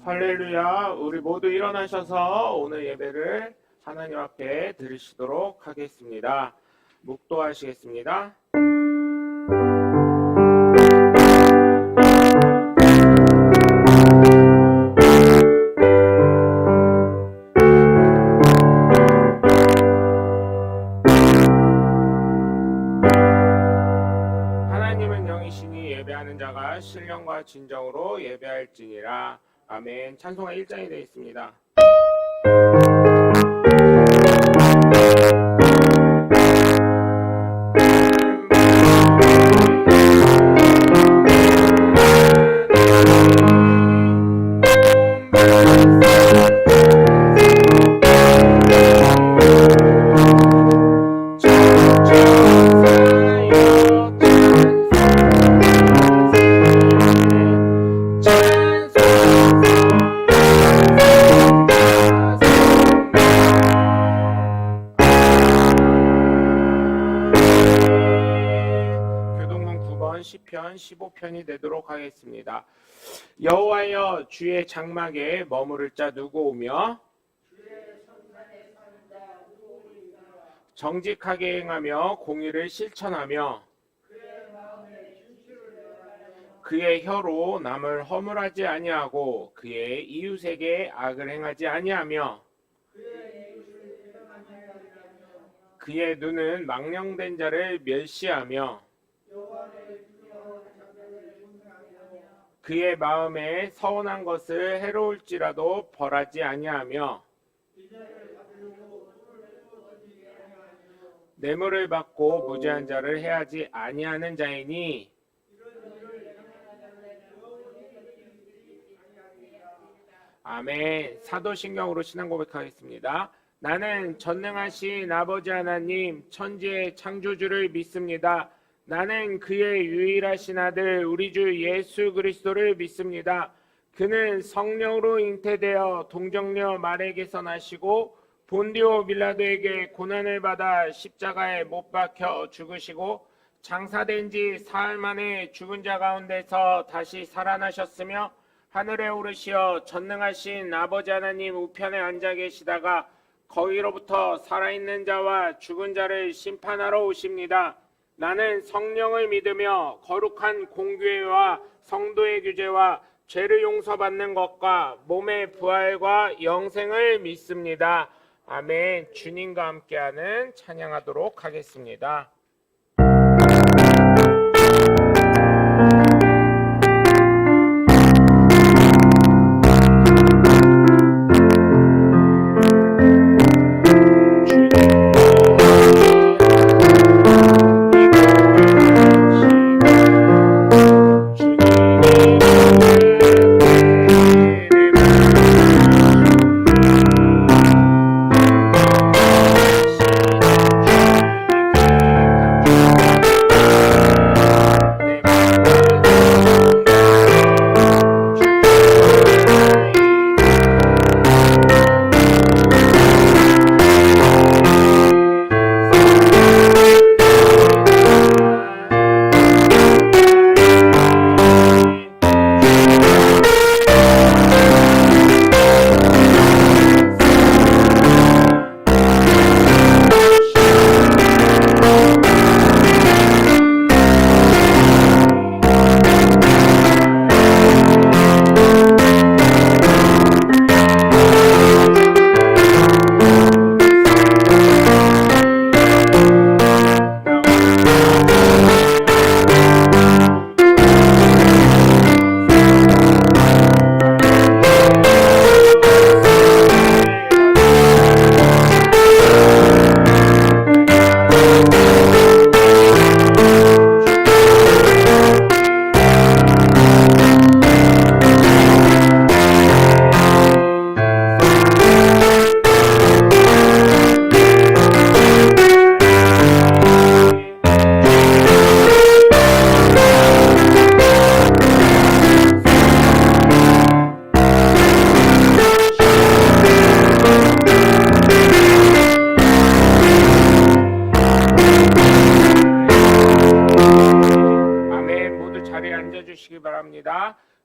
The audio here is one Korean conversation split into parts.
할렐루야. 우리 모두 일어나셔서 오늘 예배를 하나님 앞에 드리시도록 하겠습니다. 묵도하시겠습니다. 하나님은 영이시니 예배하는 자가 신령과 진정으로 예배할지니라. 아멘. 찬송가 1장이 되어 있습니다. 시편 15편이 되도록 하겠습니다. 여호와여, 주의 장막에 머무를 자 누구 오며 정직하게 행하며 공의를 실천하며 그의 혀로 남을 허물하지 아니하고 그의 이웃에게 악을 행하지 아니하며 그의 눈은 망령된 자를 멸시하며 그의 마음에 서운한 것을 해로울지라도 벌하지 아니하며 뇌물을 받고 무죄한 자를 해하지 아니하는 자이니 아멘. 사도신경으로 신앙 고백하겠습니다. 나는 전능하신 아버지 하나님 천지의 창조주를 믿습니다. 나는 그의 유일하신 아들 우리 주 예수 그리스도를 믿습니다. 그는 성령으로 잉태되어 동정녀 마리아에게서 나시고 본디오 빌라도에게 고난을 받아 십자가에 못 박혀 죽으시고 장사된 지 사흘 만에 죽은 자 가운데서 다시 살아나셨으며 하늘에 오르시어 전능하신 아버지 하나님 우편에 앉아 계시다가 거기로부터 살아있는 자와 죽은 자를 심판하러 오십니다. 나는 성령을 믿으며 거룩한 공교회와 성도의 규제와 죄를 용서받는 것과 몸의 부활과 영생을 믿습니다. 아멘. 주님과 함께하는 찬양하도록 하겠습니다.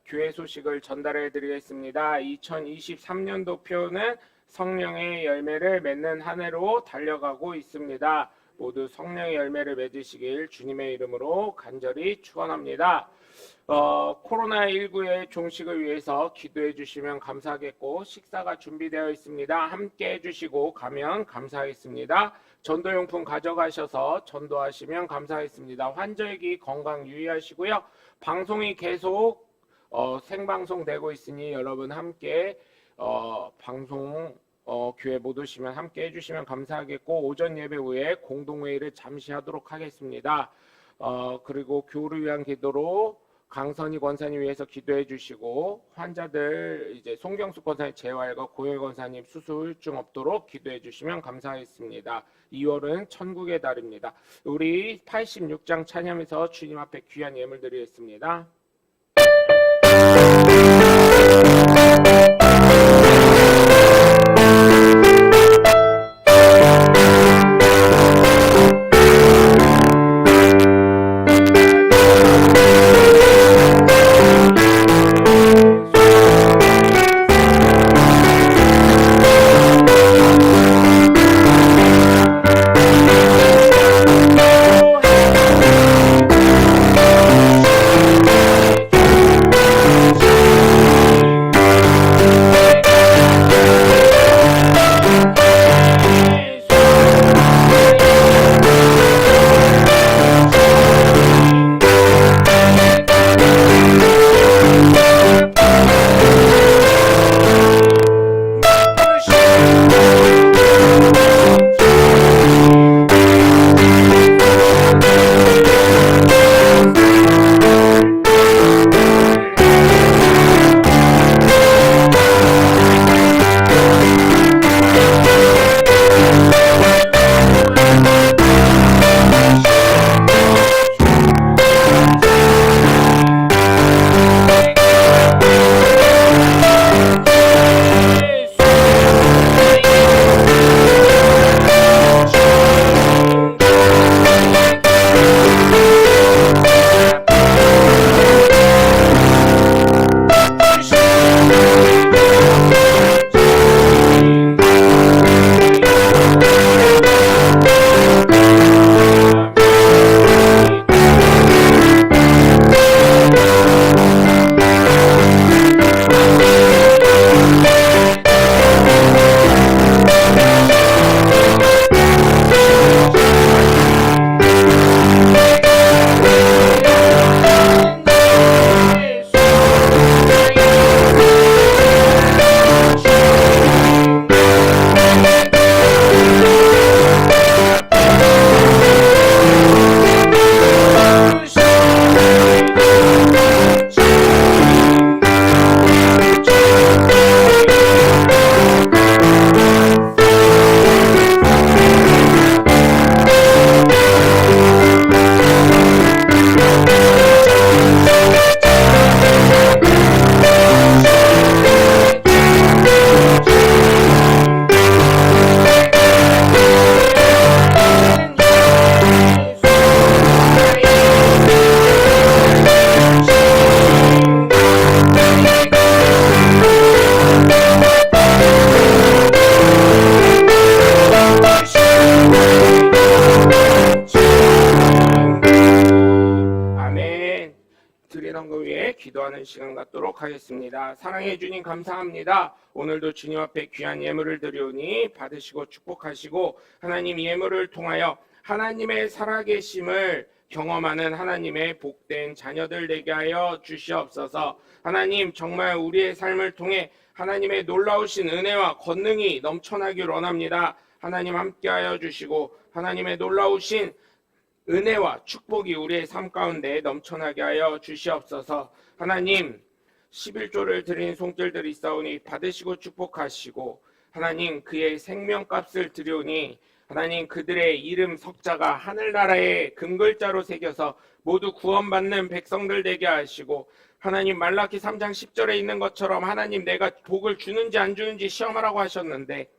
교회 소식을 전달해 드리겠습니다. 2023년도 표는 성령의 열매를 맺는 한 해로 달려가고 있습니다. 모두 성령의 열매를 맺으시길 주님의 이름으로 간절히 축원합니다. 코로나19의 종식을 위해서 기도해 주시면 감사하겠고, 식사가 준비되어 있습니다. 함께 해주시고 가면 감사하겠습니다. 전도용품 가져가셔서 전도하시면 감사하겠습니다. 환절기 건강 유의하시고요. 방송이 계속 생방송 되고 있으니 여러분 함께 방송 교회 못 오시면 함께 해주시면 감사하겠고, 오전 예배 후에 공동회의를 잠시 하도록 하겠습니다. 그리고 교우를 위한 기도로 강선희 권사님 위해서 기도해 주시고, 환자들 이제 송경숙 권사님 재활과 고열 권사님 수술 후유증 없도록 기도해 주시면 감사하겠습니다. 2월은 천국의 달입니다. 우리 86장 찬양에서 주님 앞에 귀한 예물 드리겠습니다. 시간 갖도록 하겠습니다. 사랑해 주님 감사합니다. 오늘도 주님 앞에 귀한 예물을 드리오니 받으시고 축복하시고, 하나님 예물을 통하여 하나님의 살아계심을 경험하는 하나님의 복된 자녀들 되게 하여 주시옵소서. 하나님, 정말 우리의 삶을 통해 하나님의 놀라우신 은혜와 권능이 넘쳐나길 원합니다. 하나님 함께하여 주시고 하나님의 놀라우신 은혜와 축복이 우리의 삶 가운데 넘쳐나게 하여 주시옵소서. 하나님, 11조를 드린 손길들이 있사오니 받으시고 축복하시고, 하나님 그의 생명값을 드리오니 하나님 그들의 이름 석자가 하늘나라에 금글자로 새겨서 모두 구원받는 백성들 되게 하시고, 하나님 말라기 3장 10절에 있는 것처럼 하나님 내가 복을 주는지 안 주는지 시험하라고 하셨는데,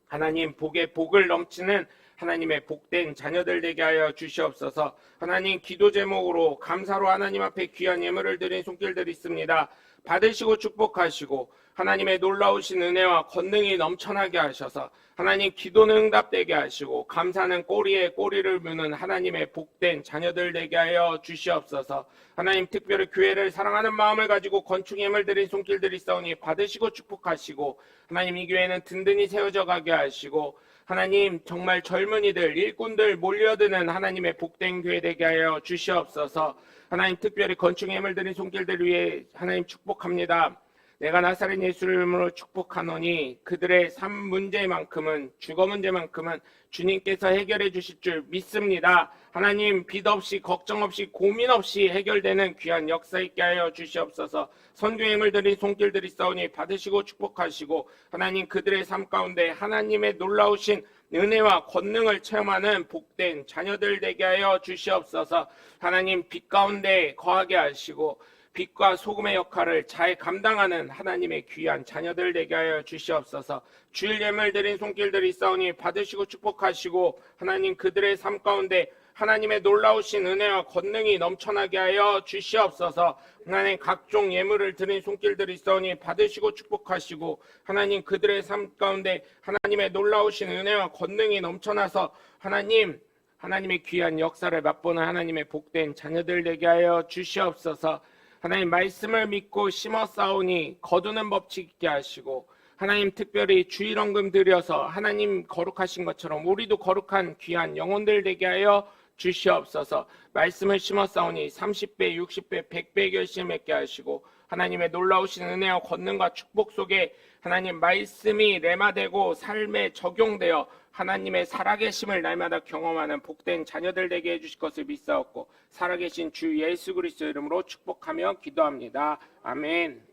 하나님 복에 복을 넘치는 하나님의 복된 자녀들 되게 하여 주시옵소서. 하나님, 기도 제목으로 감사로 하나님 앞에 귀한 예물을 드린 손길들이 있습니다. 받으시고 축복하시고 하나님의 놀라우신 은혜와 권능이 넘쳐나게 하셔서 하나님, 기도는 응답되게 하시고 감사는 꼬리에 꼬리를 무는 하나님의 복된 자녀들 되게 하여 주시옵소서. 하나님, 특별히 교회를 사랑하는 마음을 가지고 건축 예물 드린 손길들이 있사오니 받으시고 축복하시고 하나님, 이 교회는 든든히 세워져 가게 하시고 하나님, 정말 젊은이들, 일꾼들 몰려드는 하나님의 복된 교회 되게 하여 주시옵소서. 하나님, 특별히 건축 예물 드린 손길들 위해 하나님 축복합니다. 내가 나사렛 예수를 이름으로 축복하노니 그들의 삶 문제만큼은, 주거 문제만큼은 주님께서 해결해 주실 줄 믿습니다. 하나님, 빚 없이 걱정 없이 고민 없이 해결되는 귀한 역사 있게 하여 주시옵소서. 선교행을 드린 손길들이 있사오니 받으시고 축복하시고 하나님, 그들의 삶 가운데 하나님의 놀라우신 은혜와 권능을 체험하는 복된 자녀들 되게 하여 주시옵소서. 하나님, 빛 가운데 거하게 하시고 빛과 소금의 역할을 잘 감당하는 하나님의 귀한 자녀들 되게 하여 주시옵소서. 주일 예물 드린 손길들이 있사오니 받으시고 축복하시고 하나님, 그들의 삶 가운데 하나님의 놀라우신 은혜와 권능이 넘쳐나게 하여 주시옵소서. 하나님, 각종 예물을 드린 손길들이 있사오니 받으시고 축복하시고 하나님, 그들의 삶 가운데 하나님의 놀라우신 은혜와 권능이 넘쳐나서 하나님의 귀한 역사를 맛보는 하나님의 복된 자녀들 되게 하여 주시옵소서. 하나님, 말씀을 믿고 심어 싸우니 거두는 법칙 있게 하시고 하나님, 특별히 주일 헌금 드려서 하나님 거룩하신 것처럼 우리도 거룩한 귀한 영혼들 되게 하여 주시옵소서. 말씀을 심어 싸우니 30배, 60배, 100배 결실 맺게 하시고 하나님의 놀라우신 은혜와 권능과 축복 속에 하나님 말씀이 레마되고 삶에 적용되어 하나님의 살아계심을 날마다 경험하는 복된 자녀들 되게 해주실 것을 믿사옵고 살아계신 주 예수 그리스도 이름으로 축복하며 기도합니다. 아멘.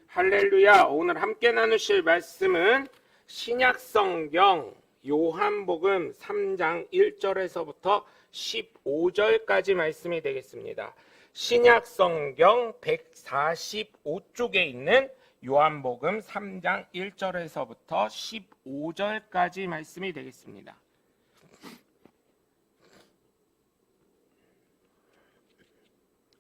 할렐루야. 오늘 함께 나누실 말씀은 신약성경 요한복음 3장 1절에서부터 15절까지 말씀이 되겠습니다. 신약성경 145쪽에 있는 요한복음 3장 1절에서부터 15절까지 말씀이 되겠습니다.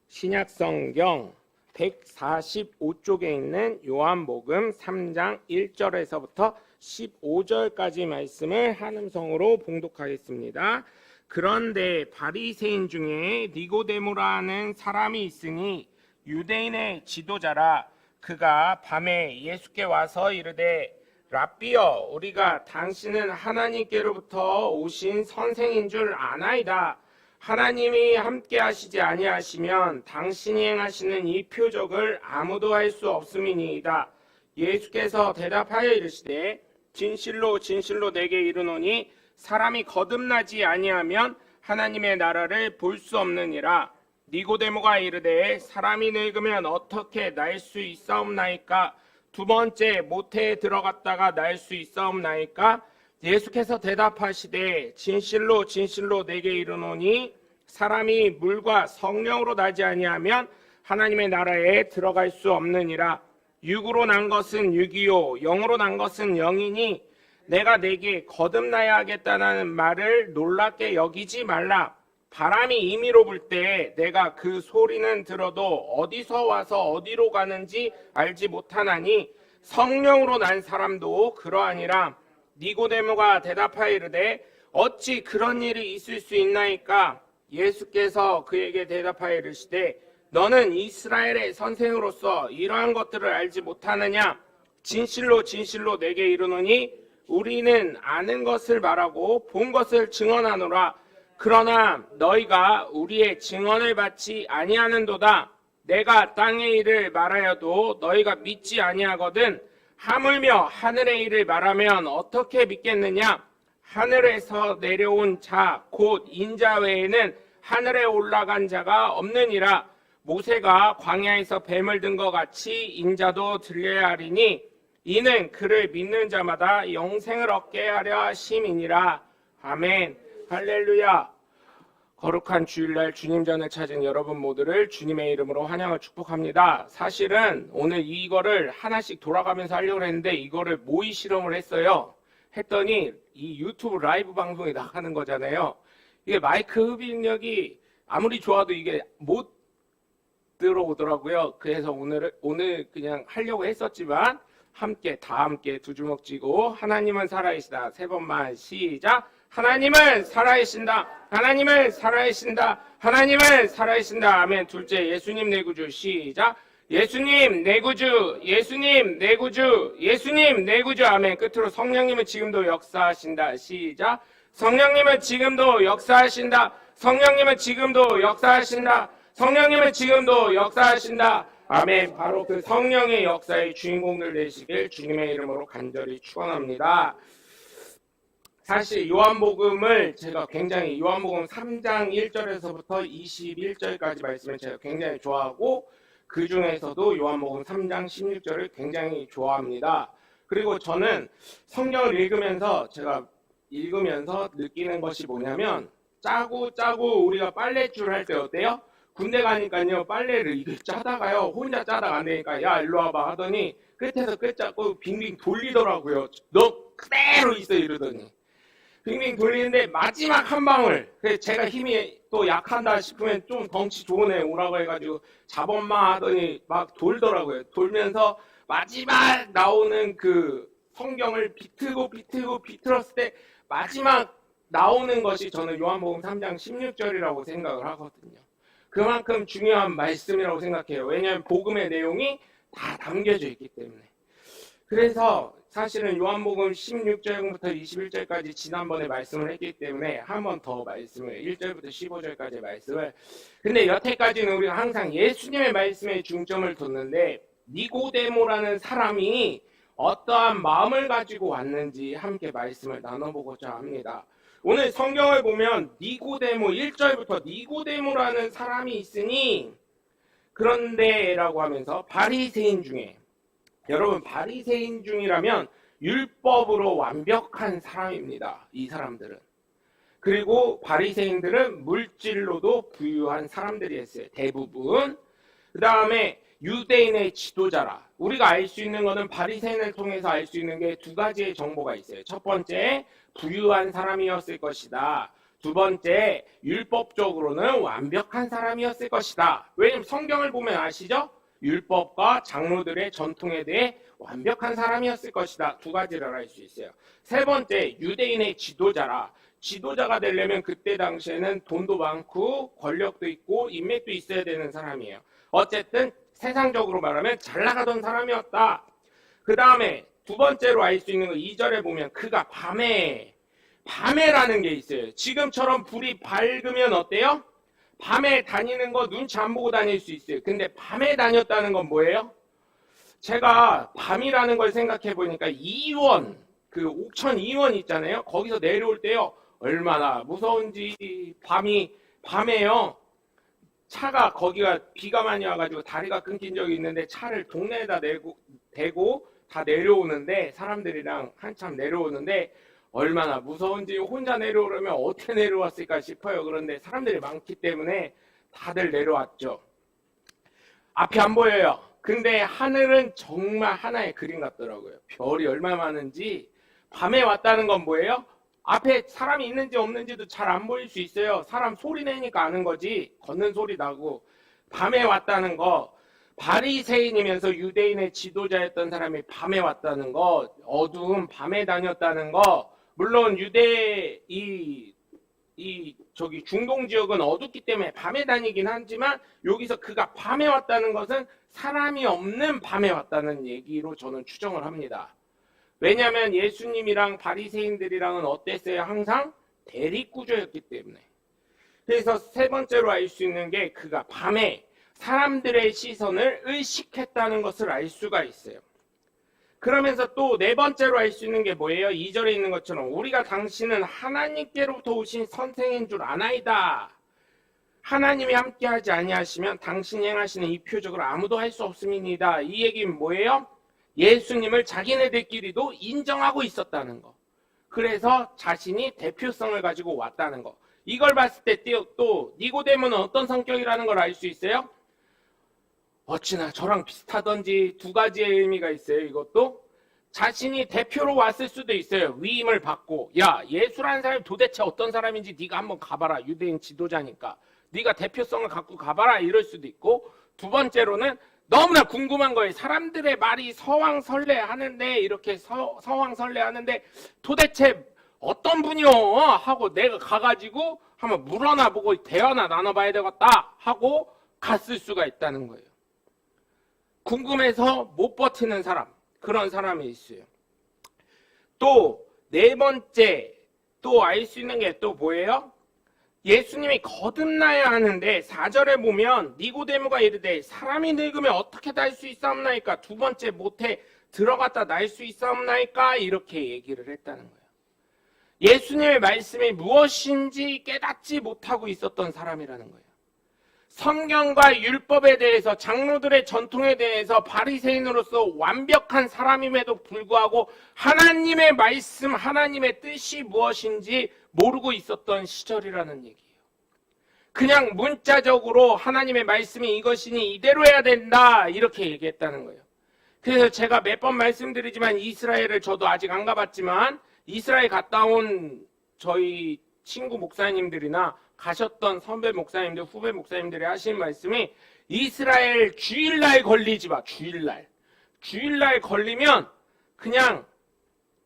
신약성경 145쪽에 있는 요한복음 3장 1절에서부터 15절까지 말씀을 한음성으로 봉독하겠습니다. 그런데 바리새인 중에 니고데모라는 사람이 있으니 유대인의 지도자라. 그가 밤에 예수께 와서 이르되 랍비여, 우리가 당신은 하나님께로부터 오신 선생인 줄 아나이다. 하나님이 함께 하시지 아니하시면 당신이 행하시는 이 표적을 아무도 할 수 없음이니이다. 예수께서 대답하여 이르시되 진실로 진실로 내게 이르노니 사람이 거듭나지 아니하면 하나님의 나라를 볼 수 없느니라. 니고데모가 이르되 사람이 늙으면 어떻게 날 수 있사옵나이까? 두 번째 모태에 들어갔다가 날 수 있사옵나이까? 예수께서 대답하시되 진실로 진실로 내게 이르노니 사람이 물과 성령으로 나지 아니하면 하나님의 나라에 들어갈 수 없느니라. 육으로 난 것은 육이요 영으로 난 것은 영이니 내가 내게 거듭나야 하겠다는 말을 놀랍게 여기지 말라. 바람이 임의로 불 때 내가 그 소리는 들어도 어디서 와서 어디로 가는지 알지 못하나니 성령으로 난 사람도 그러하니라. 니고데모가 대답하여 이르되 어찌 그런 일이 있을 수 있나이까? 예수께서 그에게 대답하여 이르시되 너는 이스라엘의 선생으로서 이러한 것들을 알지 못하느냐? 진실로 진실로 내게 이르노니 우리는 아는 것을 말하고 본 것을 증언하노라. 그러나 너희가 우리의 증언을 받지 아니하는도다. 내가 땅의 일을 말하여도 너희가 믿지 아니하거든. 하물며 하늘의 일을 말하면 어떻게 믿겠느냐? 하늘에서 내려온 자 곧 인자 외에는 하늘에 올라간 자가 없느니라. 모세가 광야에서 뱀을 든 것 같이 인자도 들려야 하리니 이는 그를 믿는 자마다 영생을 얻게 하려 하심이니라. 아멘. 할렐루야. 거룩한 주일날 주님 전을 찾은 여러분 모두를 주님의 이름으로 환영을 축복합니다. 사실은 오늘 이거를 하나씩 돌아가면서 하려고 했는데 이거를 모의 실험을 했어요. 했더니 이 유튜브 라이브 방송에 나가는 거잖아요. 이게 마이크 흡입력이 아무리 좋아도 이게 못 들어오더라고요. 그래서 오늘 그냥 하려고 했었지만 다 함께 두 주먹 쥐고 하나님은 살아계시다. 세 번만 시작. 하나님은 살아계신다. 하나님은 살아계신다. 하나님은 살아계신다. 아멘. 둘째, 예수님 내 구주. 시작. 예수님 내 구주. 예수님 내 구주. 예수님 내 구주. 아멘. 끝으로 성령님은 지금도 역사하신다. 시작. 성령님은 지금도 역사하신다. 성령님은 지금도 역사하신다. 성령님은 지금도 역사하신다. 아멘. 바로 그 성령의 역사의 주인공들 되시길 주님의 이름으로 간절히 축원합니다. 사실 요한복음을 제가 굉장히 요한복음 3장 1절에서부터 21절까지 말씀을 제가 굉장히 좋아하고 그 중에서도 요한복음 3장 16절을 굉장히 좋아합니다. 그리고 저는 성경을 제가 읽으면서 느끼는 것이 뭐냐면 짜고 우리가 빨래줄 할 때 어때요? 군대 가니까요 빨래를 이게 짜다가요 혼자 짜다가 안 되니까 야 일로 와봐 하더니 끝에서 끝 잡고 빙빙 돌리더라고요. 너 그대로 있어 이러더니 빙빙 돌리는데 마지막 한 방울, 그래서 제가 힘이 또 약한다 싶으면 좀 덩치 좋은 애 오라고 해가지고 잡엄마 하더니 막 돌더라고요. 돌면서 마지막 나오는 그 성경을 비틀었을 때 마지막 나오는 것이 저는 요한복음 3장 16절이라고 생각을 하거든요. 그만큼 중요한 말씀이라고 생각해요. 왜냐하면 복음의 내용이 다 담겨져 있기 때문에. 그래서 사실은 요한복음 16절부터 21절까지 지난번에 말씀을 했기 때문에 한 번 더 말씀을 1절부터 15절까지 말씀을 근데 여태까지는 우리가 항상 예수님의 말씀에 중점을 뒀는데 니고데모라는 사람이 어떠한 마음을 가지고 왔는지 함께 말씀을 나눠보고자 합니다. 오늘 성경을 보면 니고데모 1절부터 니고데모라는 사람이 있으니 그런데라고 하면서 바리새인 중에 여러분 바리새인 중이라면 율법으로 완벽한 사람입니다. 이 사람들은. 그리고 바리새인들은 물질로도 부유한 사람들이었어요. 대부분. 그 다음에 유대인의 지도자라. 우리가 알 수 있는 것은 바리새인을 통해서 알 수 있는 게 두 가지의 정보가 있어요. 첫 번째, 부유한 사람이었을 것이다. 두 번째, 율법적으로는 완벽한 사람이었을 것이다. 왜냐면 성경을 보면 아시죠? 율법과 장로들의 전통에 대해 완벽한 사람이었을 것이다. 두 가지를 알 수 있어요. 세 번째, 유대인의 지도자라. 지도자가 되려면 그때 당시에는 돈도 많고 권력도 있고 인맥도 있어야 되는 사람이에요. 어쨌든 세상적으로 말하면 잘 나가던 사람이었다. 그 다음에 두 번째로 알 수 있는 거 2절에 보면 그가 밤에라는 게 있어요. 지금처럼 불이 밝으면 어때요? 밤에 다니는 거 눈치 안 보고 다닐 수 있어요. 근데 밤에 다녔다는 건 뭐예요? 제가 밤이라는 걸 생각해 보니까 이원, 그 옥천 이원 있잖아요. 거기서 내려올 때요. 얼마나 무서운지 밤에요. 차가 거기가 비가 많이 와가지고 다리가 끊긴 적이 있는데 차를 동네에다 대고 다 내려오는데 사람들이랑 한참 내려오는데 얼마나 무서운지 혼자 내려오려면 어떻게 내려왔을까 싶어요. 그런데 사람들이 많기 때문에 다들 내려왔죠. 앞이 안 보여요. 근데 하늘은 정말 하나의 그림 같더라고요. 별이 얼마나 많은지. 밤에 왔다는 건 뭐예요? 앞에 사람이 있는지 없는지도 잘 안 보일 수 있어요. 사람 소리 내니까 아는 거지. 걷는 소리 나고. 밤에 왔다는 거. 바리새인이면서 유대인의 지도자였던 사람이 밤에 왔다는 거. 어두운 밤에 다녔다는 거. 물론 저기 중동 지역은 어둡기 때문에 밤에 다니긴 하지만 여기서 그가 밤에 왔다는 것은 사람이 없는 밤에 왔다는 얘기로 저는 추정을 합니다. 왜냐하면 예수님이랑 바리새인들이랑은 어땠어요? 항상 대립구조였기 때문에. 그래서 세 번째로 알 수 있는 게 그가 밤에 사람들의 시선을 의식했다는 것을 알 수가 있어요. 그러면서 또 네 번째로 알 수 있는 게 뭐예요? 2절에 있는 것처럼 우리가 당신은 하나님께로부터 오신 선생인 줄 아나이다. 하나님이 함께하지 아니하시면 당신이 행하시는 이 표적을 아무도 할 수 없음이니이다. 이 얘기는 뭐예요? 예수님을 자기네들끼리도 인정하고 있었다는 거. 그래서 자신이 대표성을 가지고 왔다는 거. 이걸 봤을 때 또 니고데모는 어떤 성격이라는 걸 알 수 있어요? 어찌나 저랑 비슷하던지 두 가지의 의미가 있어요. 이것도 자신이 대표로 왔을 수도 있어요. 위임을 받고, 야, 예수라는 사람이 도대체 어떤 사람인지 네가 한번 가봐라. 유대인 지도자니까 네가 대표성을 갖고 가봐라, 이럴 수도 있고, 두 번째로는 너무나 궁금한 거예요. 사람들의 말이 서왕설래하는데, 이렇게 서왕설래하는데 도대체 어떤 분이요? 하고 내가 가가지고 한번 물어나 보고 대화나 나눠봐야 되겠다 하고 갔을 수가 있다는 거예요. 궁금해서 못 버티는 사람, 그런 사람이 있어요. 또 네 번째 또 알 수 있는 게 또 뭐예요? 예수님이 거듭나야 하는데 4절에 보면 니고데모가 이르되 사람이 늙으면 어떻게 날 수 있사옵나이까? 두 번째 모태 들어갔다 날 수 있사옵나이까? 이렇게 얘기를 했다는 거예요. 예수님의 말씀이 무엇인지 깨닫지 못하고 있었던 사람이라는 거예요. 성경과 율법에 대해서, 장로들의 전통에 대해서 바리새인으로서 완벽한 사람임에도 불구하고 하나님의 말씀, 하나님의 뜻이 무엇인지 모르고 있었던 시절이라는 얘기예요. 그냥 문자적으로 하나님의 말씀이 이것이니 이대로 해야 된다, 이렇게 얘기했다는 거예요. 그래서 제가 몇 번 말씀드리지만 이스라엘을 저도 아직 안 가봤지만 이스라엘 갔다 온 저희 친구 목사님들이나 가셨던 선배 목사님들, 후배 목사님들이 하신 말씀이 이스라엘 주일날 걸리지 마. 주일날 걸리면 그냥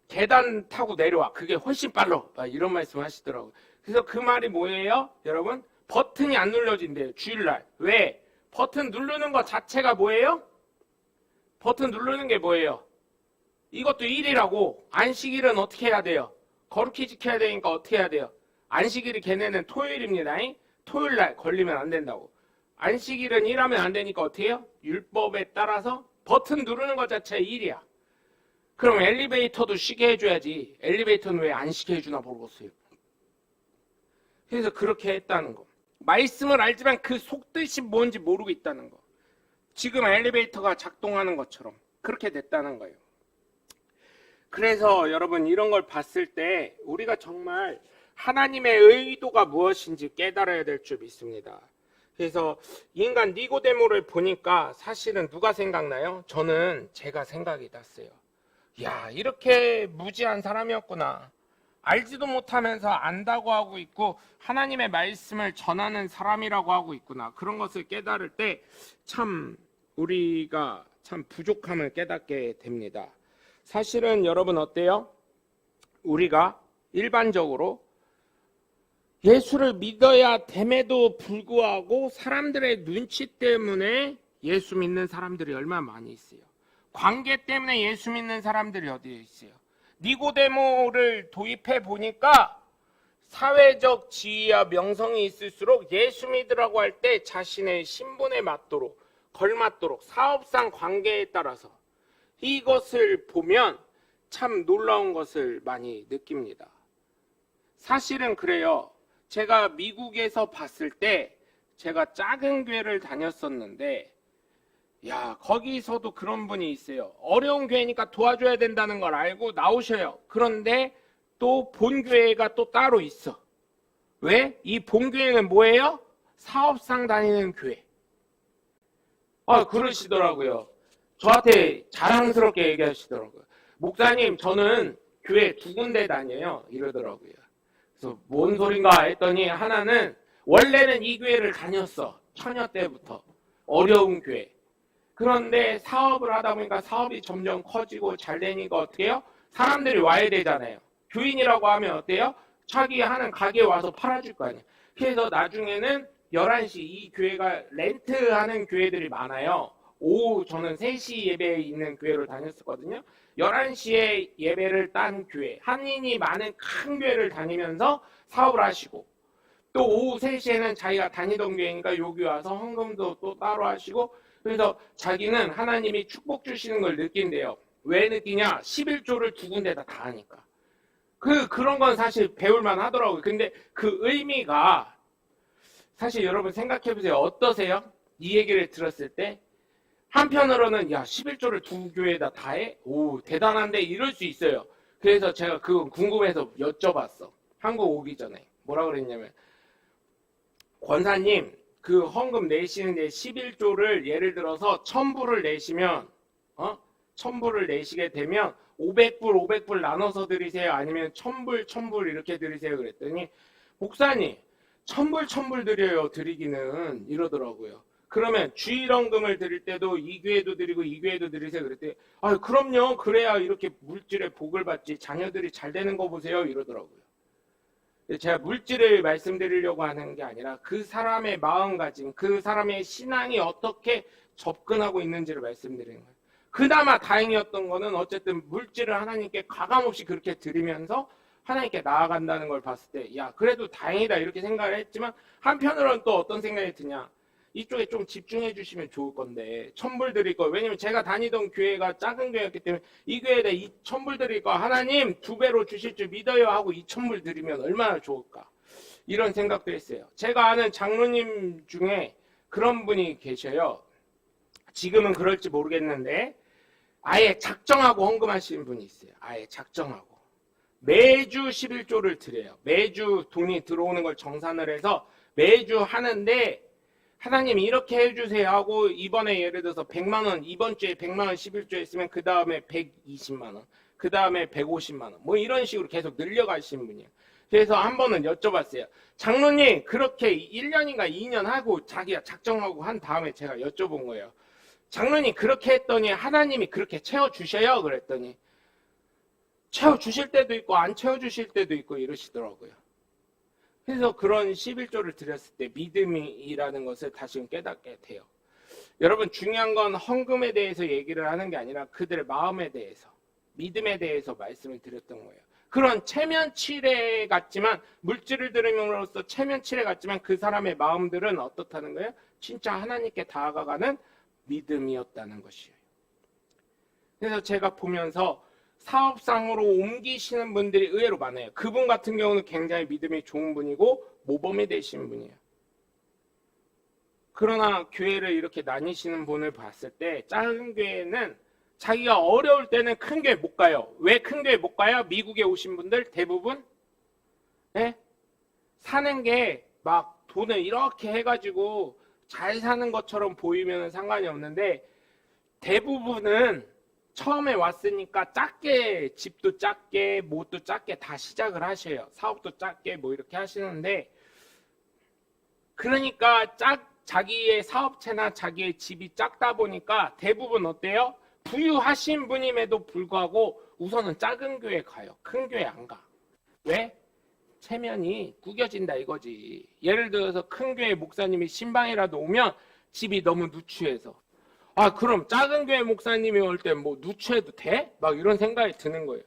계단 타고 내려와. 그게 훨씬 빨라. 이런 말씀 하시더라고요. 그래서 그 말이 뭐예요? 여러분, 버튼이 안 눌러진대요. 주일날. 왜? 버튼 누르는 것 자체가 뭐예요? 버튼 누르는 게 뭐예요? 이것도 일이라고. 안식일은 어떻게 해야 돼요? 거룩히 지켜야 되니까 어떻게 해야 돼요? 안식일이 걔네는 토요일입니다. 토요일날 걸리면 안 된다고. 안식일은 일하면 안 되니까 어떻게 해요? 율법에 따라서 버튼 누르는 것 자체가 일이야. 그럼 엘리베이터도 쉬게 해줘야지. 엘리베이터는 왜 안 쉬게 해주나 모르겠어요. 그래서 그렇게 했다는 거. 말씀을 알지만 그 속뜻이 뭔지 모르고 있다는 거. 지금 엘리베이터가 작동하는 것처럼 그렇게 됐다는 거예요. 그래서 여러분, 이런 걸 봤을 때 우리가 정말 하나님의 의도가 무엇인지 깨달아야 될 줄 믿습니다. 그래서 인간 니고데모를 보니까 사실은 누가 생각나요? 저는 제가 생각이 났어요. 야, 이렇게 무지한 사람이었구나. 알지도 못하면서 안다고 하고 있고 하나님의 말씀을 전하는 사람이라고 하고 있구나. 그런 것을 깨달을 때 참 우리가 참 부족함을 깨닫게 됩니다. 사실은 여러분 어때요? 우리가 일반적으로 예수를 믿어야 됨에도 불구하고 사람들의 눈치 때문에 예수 믿는 사람들이 얼마나 많이 있어요. 관계 때문에 예수 믿는 사람들이 어디에 있어요. 니고데모를 도입해 보니까 사회적 지위와 명성이 있을수록 예수 믿으라고 할 때 자신의 신분에 맞도록, 걸맞도록 사업상 관계에 따라서 이것을 보면 참 놀라운 것을 많이 느낍니다. 사실은 그래요. 제가 미국에서 봤을 때 제가 작은 교회를 다녔었는데 야, 거기서도 그런 분이 있어요. 어려운 교회니까 도와줘야 된다는 걸 알고 나오셔요. 그런데 또 본교회가 또 따로 있어. 왜? 이 본교회는 뭐예요? 사업상 다니는 교회. 그러시더라고요. 저한테 자랑스럽게 얘기하시더라고요. 목사님, 저는 교회 2군데 다녀요. 이러더라고요. 그래서 뭔 소린가 했더니 하나는 원래는 이 교회를 다녔어. 처녀 때부터. 어려운 교회. 그런데 사업을 하다 보니까 사업이 점점 커지고 잘 되니까 어떻게 해요? 사람들이 와야 되잖아요. 교인이라고 하면 어때요? 자기 하는 가게에 와서 팔아줄 거 아니에요. 그래서 나중에는 11시, 이 교회가 렌트하는 교회들이 많아요. 오후 저는 3시 예배에 있는 교회를 다녔었거든요. 11시에 예배를 딴 교회, 한인이 많은 큰 교회를 다니면서 사업을 하시고, 또 오후 3시에는 자기가 다니던 교회니까 여기 와서 헌금도 또 따로 하시고, 그래서 자기는 하나님이 축복 주시는 걸 느낀대요. 왜 느끼냐? 11조를 2군데다 다 하니까. 그런 건 사실 배울만 하더라고요. 근데 그 의미가 사실 여러분 생각해보세요. 어떠세요? 이 얘기를 들었을 때 한편으로는 야, 11조를 2교회에다 다 해? 오, 대단한데 이럴 수 있어요. 그래서 제가 그거 궁금해서 여쭤봤어. 한국 오기 전에. 뭐라 그랬냐면, 권사님, 그 헌금 내시는데 11조를 예를 들어서 1000불을 내시면 천불을 내시게 되면 500불 나눠서 드리세요? 아니면 1000불 이렇게 드리세요? 그랬더니 목사님 1000불 드려요. 드리기는 이러더라고요. 그러면 주일헌금을 드릴 때도 이 교회도 드리고 이 교회도 드리세요. 그랬더니 그럼요. 그래야 이렇게 물질의 복을 받지. 자녀들이 잘 되는 거 보세요. 이러더라고요. 제가 물질을 말씀드리려고 하는 게 아니라 그 사람의 마음가짐, 그 사람의 신앙이 어떻게 접근하고 있는지를 말씀드리는 거예요. 그나마 다행이었던 거는 어쨌든 물질을 하나님께 가감없이 그렇게 드리면서 하나님께 나아간다는 걸 봤을 때 야 그래도 다행이다 이렇게 생각을 했지만 한편으로는 또 어떤 생각이 드냐, 이쪽에 좀 집중해 주시면 좋을 건데 1000불 드릴 거, 왜냐면 제가 다니던 교회가 작은 교회였기 때문에 이 교회에다 2000불 드릴 거 하나님 2배로 주실 줄 믿어요 하고 2000불 드리면 얼마나 좋을까 이런 생각도 했어요. 제가 아는 장로님 중에 그런 분이 계셔요. 지금은 그럴지 모르겠는데 아예 작정하고 헌금하시는 분이 있어요. 아예 작정하고 매주 11조를 드려요. 매주 돈이 들어오는 걸 정산을 해서 매주 하는데 하나님 이렇게 해주세요 하고 이번에 예를 들어서 100만 원, 이번 주에 100만 원 11조 했으면 그 다음에 120만 원, 그 다음에 150만 원 뭐 이런 식으로 계속 늘려가시는 분이에요. 그래서 한 번은 여쭤봤어요. 장로님 그렇게 1년인가 2년 하고 자기가 작정하고 한 다음에 제가 여쭤본 거예요. 장로님 그렇게 했더니 하나님이 그렇게 채워주셔요? 그랬더니 채워주실 때도 있고 안 채워주실 때도 있고 이러시더라고요. 그래서 그런 11조를 드렸을 때 믿음이라는 것을 다시금 깨닫게 돼요. 여러분 중요한 건 헌금에 대해서 얘기를 하는 게 아니라 그들의 마음에 대해서, 믿음에 대해서 말씀을 드렸던 거예요. 그런 체면치레 같지만, 물질을 들음으로써 체면치레 같지만 그 사람의 마음들은 어떻다는 거예요? 진짜 하나님께 다가가는 믿음이었다는 것이에요. 그래서 제가 보면서 사업상으로 옮기시는 분들이 의외로 많아요. 그분 같은 경우는 굉장히 믿음이 좋은 분이고 모범이 되시는 분이에요. 그러나 교회를 이렇게 나뉘시는 분을 봤을 때 작은 교회는 자기가 어려울 때는 큰 교회 못 가요. 왜 큰 교회 못 가요? 미국에 오신 분들 대부분 사는 게 막 돈을 이렇게 해가지고 잘 사는 것처럼 보이면 상관이 없는데 대부분은 처음에 왔으니까 작게, 집도 작게, 뭣도 작게 다 시작을 하셔요. 사업도 작게 뭐 이렇게 하시는데, 그러니까 자기의 사업체나 자기의 집이 작다 보니까 대부분 어때요? 부유하신 분임에도 불구하고 우선은 작은 교회 가요. 큰 교회 안 가. 왜? 체면이 구겨진다 이거지. 예를 들어서 큰 교회 목사님이 신방이라도 오면 집이 너무 누추해서 그럼 작은 교회 목사님이 올 때 뭐 누추해도 돼? 막 이런 생각이 드는 거예요.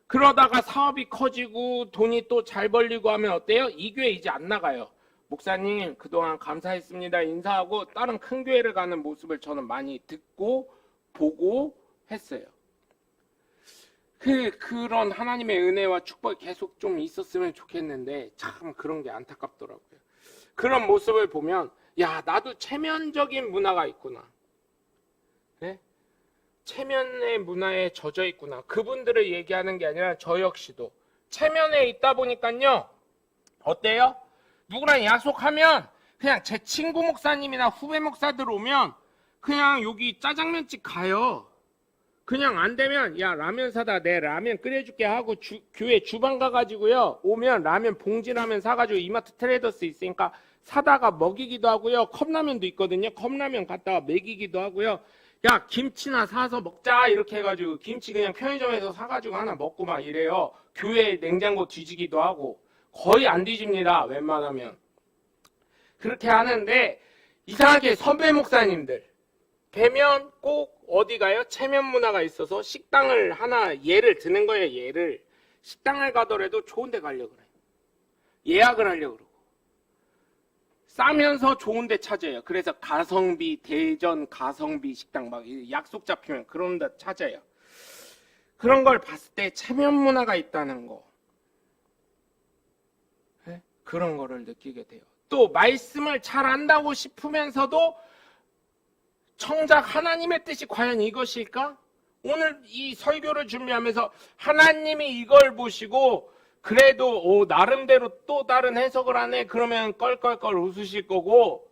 그러다가 사업이 커지고 돈이 또 잘 벌리고 하면 어때요? 이 교회 이제 안 나가요. 목사님 그동안 감사했습니다 인사하고 다른 큰 교회를 가는 모습을 저는 많이 듣고 보고 했어요. 그런 하나님의 은혜와 축복이 계속 좀 있었으면 좋겠는데 참 그런 게 안타깝더라고요. 그런 모습을 보면 야 나도 체면적인 문화가 있구나. 체면의 문화에 젖어 있구나. 그분들을 얘기하는 게 아니라 저 역시도 체면에 있다 보니까요. 어때요? 누구랑 약속하면 그냥 제 친구 목사님이나 후배 목사들 오면 그냥 여기 짜장면집 가요. 그냥 안 되면 야 라면 사다 내 라면 끓여줄게 하고 교회 주방 가가지고요. 오면 라면 봉지라면 사가지고 이마트 트레이더스 있으니까 사다가 먹이기도 하고요. 컵라면도 있거든요. 컵라면 갖다가 먹이기도 하고요. 야 김치나 사서 먹자 이렇게 해가지고 김치 그냥 편의점에서 사가지고 하나 먹고 막 이래요. 교회 냉장고 뒤지기도 하고. 거의 안 뒤집니다 웬만하면. 그렇게 하는데 이상하게 선배 목사님들 뵈면 꼭 어디 가요? 체면 문화가 있어서 식당을 하나 예를 드는 거예요. 예를 식당을 가더라도 좋은 데 가려고 그래요. 예약을 하려고 그러고 싸면서 좋은 데 찾아요. 그래서 가성비, 대전 가성비 식당 막 약속 잡히면 그런 데 찾아요. 그런 걸 봤을 때 체면 문화가 있다는 거, 그런 거를 느끼게 돼요. 또 말씀을 잘 안다고 싶으면서도 정작 하나님의 뜻이 과연 이것일까? 오늘 이 설교를 준비하면서 하나님이 이걸 보시고 그래도 나름대로 또 다른 해석을 하네. 그러면 껄껄껄 웃으실 거고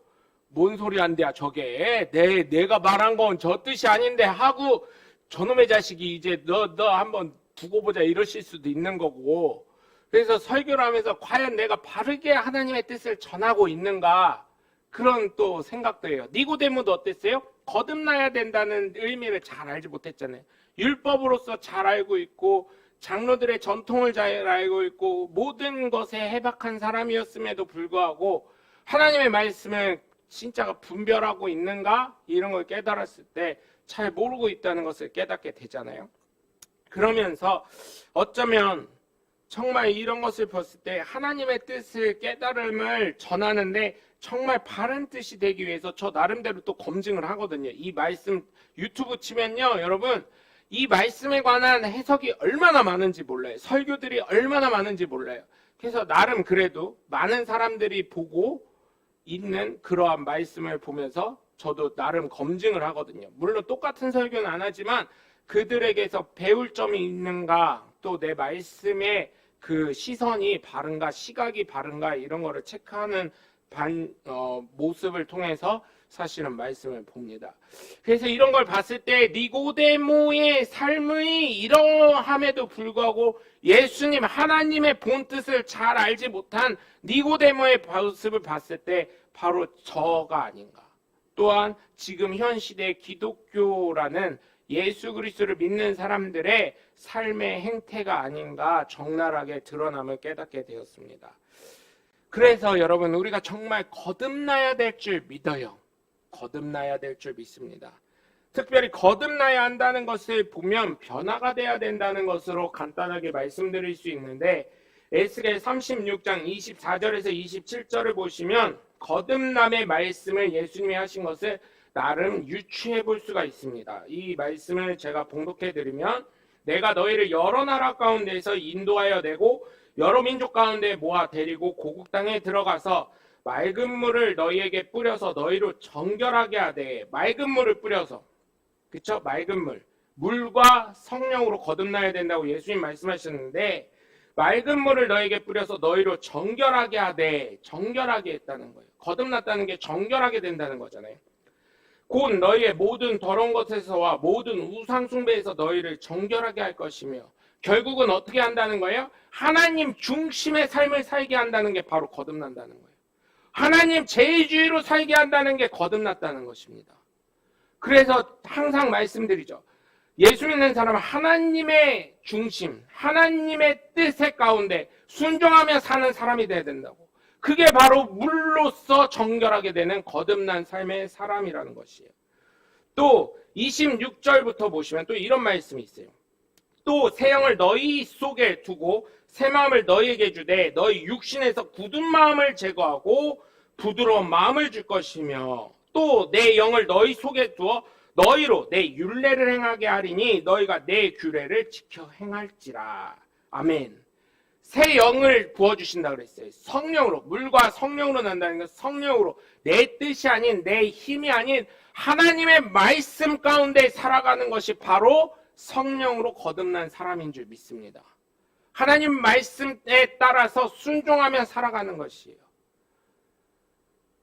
뭔 소리 한대야 저게. 내가 말한 건 저 뜻이 아닌데 하고 저놈의 자식이 이제 너 한번 두고 보자 이러실 수도 있는 거고, 그래서 설교를 하면서 과연 내가 바르게 하나님의 뜻을 전하고 있는가, 그런 또 생각도 해요. 니고데모도 어땠어요? 거듭나야 된다는 의미를 잘 알지 못했잖아요. 율법으로서 잘 알고 있고 장로들의 전통을 잘 알고 있고 모든 것에 해박한 사람이었음에도 불구하고 하나님의 말씀을 진짜가 분별하고 있는가, 이런 걸 깨달았을 때 잘 모르고 있다는 것을 깨닫게 되잖아요. 그러면서 어쩌면 정말 이런 것을 봤을 때 하나님의 뜻을 깨달음을 전하는데 정말 바른 뜻이 되기 위해서 저 나름대로 또 검증을 하거든요. 이 말씀 유튜브 치면요, 여러분, 이 말씀에 관한 해석이 얼마나 많은지 몰라요. 설교들이 얼마나 많은지 몰라요. 그래서 나름 그래도 많은 사람들이 보고 있는 그러한 말씀을 보면서 저도 나름 검증을 하거든요. 물론 똑같은 설교는 안 하지만 그들에게서 배울 점이 있는가, 또 내 말씀의 그 시선이 바른가, 시각이 바른가, 이런 거를 체크하는 모습을 통해서 사실은 말씀을 봅니다. 그래서 이런 걸 봤을 때 니고데모의 삶이 이러함에도 불구하고 예수님 하나님의 본 뜻을 잘 알지 못한 니고데모의 모습을 봤을 때 바로 저가 아닌가. 또한 지금 현 시대의 기독교라는 예수 그리스도를 믿는 사람들의 삶의 행태가 아닌가 적나라하게 드러남을 깨닫게 되었습니다. 그래서 여러분, 우리가 정말 거듭나야 될 줄 믿어요. 거듭나야 될 줄 믿습니다. 특별히 거듭나야 한다는 것을 보면 변화가 돼야 된다는 것으로 간단하게 말씀드릴 수 있는데, 에스겔 36장 24절에서 27절을 보시면 거듭남의 말씀을 예수님이 하신 것을 나름 유추해 볼 수가 있습니다. 이 말씀을 제가 봉독해 드리면, 내가 너희를 여러 나라 가운데에서 인도하여 내고 여러 민족 가운데 모아 데리고 고국 땅에 들어가서 맑은 물을 너희에게 뿌려서 너희로 정결하게 하되, 맑은 물을 뿌려서, 그쵸? 맑은 물과 성령으로 거듭나야 된다고 예수님 말씀하셨는데, 맑은 물을 너희에게 뿌려서 너희로 정결하게 하되, 정결하게 했다는 거예요. 거듭났다는 게 정결하게 된다는 거잖아요. 곧 너희의 모든 더러운 것에서와 모든 우상 숭배에서 너희를 정결하게 할 것이며, 결국은 어떻게 한다는 거예요? 하나님 중심의 삶을 살게 한다는 게 바로 거듭난다는 거예요. 하나님 제일주의로 살게 한다는 게 거듭났다는 것입니다. 그래서 항상 말씀드리죠. 예수 믿는 사람은 하나님의 중심, 하나님의 뜻의 가운데 순종하며 사는 사람이 돼야 된다고. 그게 바로 물로서 정결하게 되는 거듭난 삶의 사람이라는 것이에요. 또 26절부터 보시면 또 이런 말씀이 있어요. 또 새 영을 너희 속에 두고 새 마음을 너희에게 주되 너희 육신에서 굳은 마음을 제거하고 부드러운 마음을 줄 것이며, 또 내 영을 너희 속에 두어 너희로 내 율례를 행하게 하리니 너희가 내 규례를 지켜 행할지라. 아멘. 새 영을 부어주신다 그랬어요. 성령으로, 물과 성령으로 난다는 건 성령으로, 내 뜻이 아닌, 내 힘이 아닌 하나님의 말씀 가운데 살아가는 것이 바로 성령으로 거듭난 사람인 줄 믿습니다. 하나님 말씀에 따라서 순종하며 살아가는 것이에요.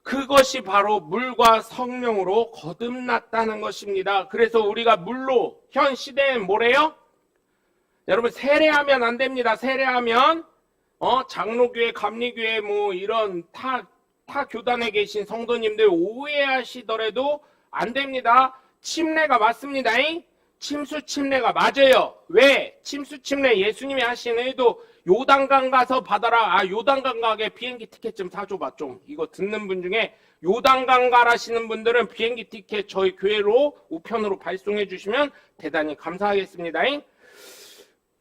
그것이 바로 물과 성령으로 거듭났다는 것입니다. 그래서 우리가 물로, 현 시대엔 뭐래요? 여러분, 세례하면 안 됩니다. 세례하면 장로교회, 감리교회 뭐 이런 타 교단에 계신 성도님들 오해하시더라도 안 됩니다. 침례가 맞습니다. 침수 침례가 맞아요. 왜? 침수 침례 예수님이 하신 의도, 요단강 가서 받아라. 요단강 가게 비행기 티켓 좀 사줘봐. 좀 이거 듣는 분 중에 요단강 가라시는 분들은 비행기 티켓 저희 교회로 우편으로 발송해 주시면 대단히 감사하겠습니다.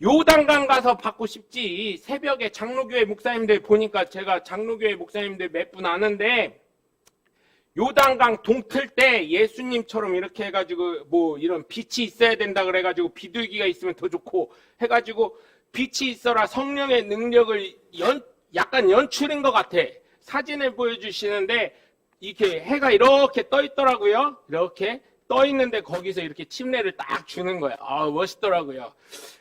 요단강 가서 받고 싶지. 새벽에 장로교회 목사님들 보니까, 제가 장로교회 목사님들 몇 분 아는데 요단강 동틀 때 예수님처럼 이렇게 해가지고 뭐 이런 빛이 있어야 된다 그래가지고 비둘기가 있으면 더 좋고 해가지고 빛이 있어라, 성령의 능력을 약간 연출인 것 같아. 사진을 보여주시는데 이렇게 해가 이렇게 떠 있더라고요. 이렇게 떠 있는데 거기서 이렇게 침례를 딱 주는 거예요. 멋있더라고요.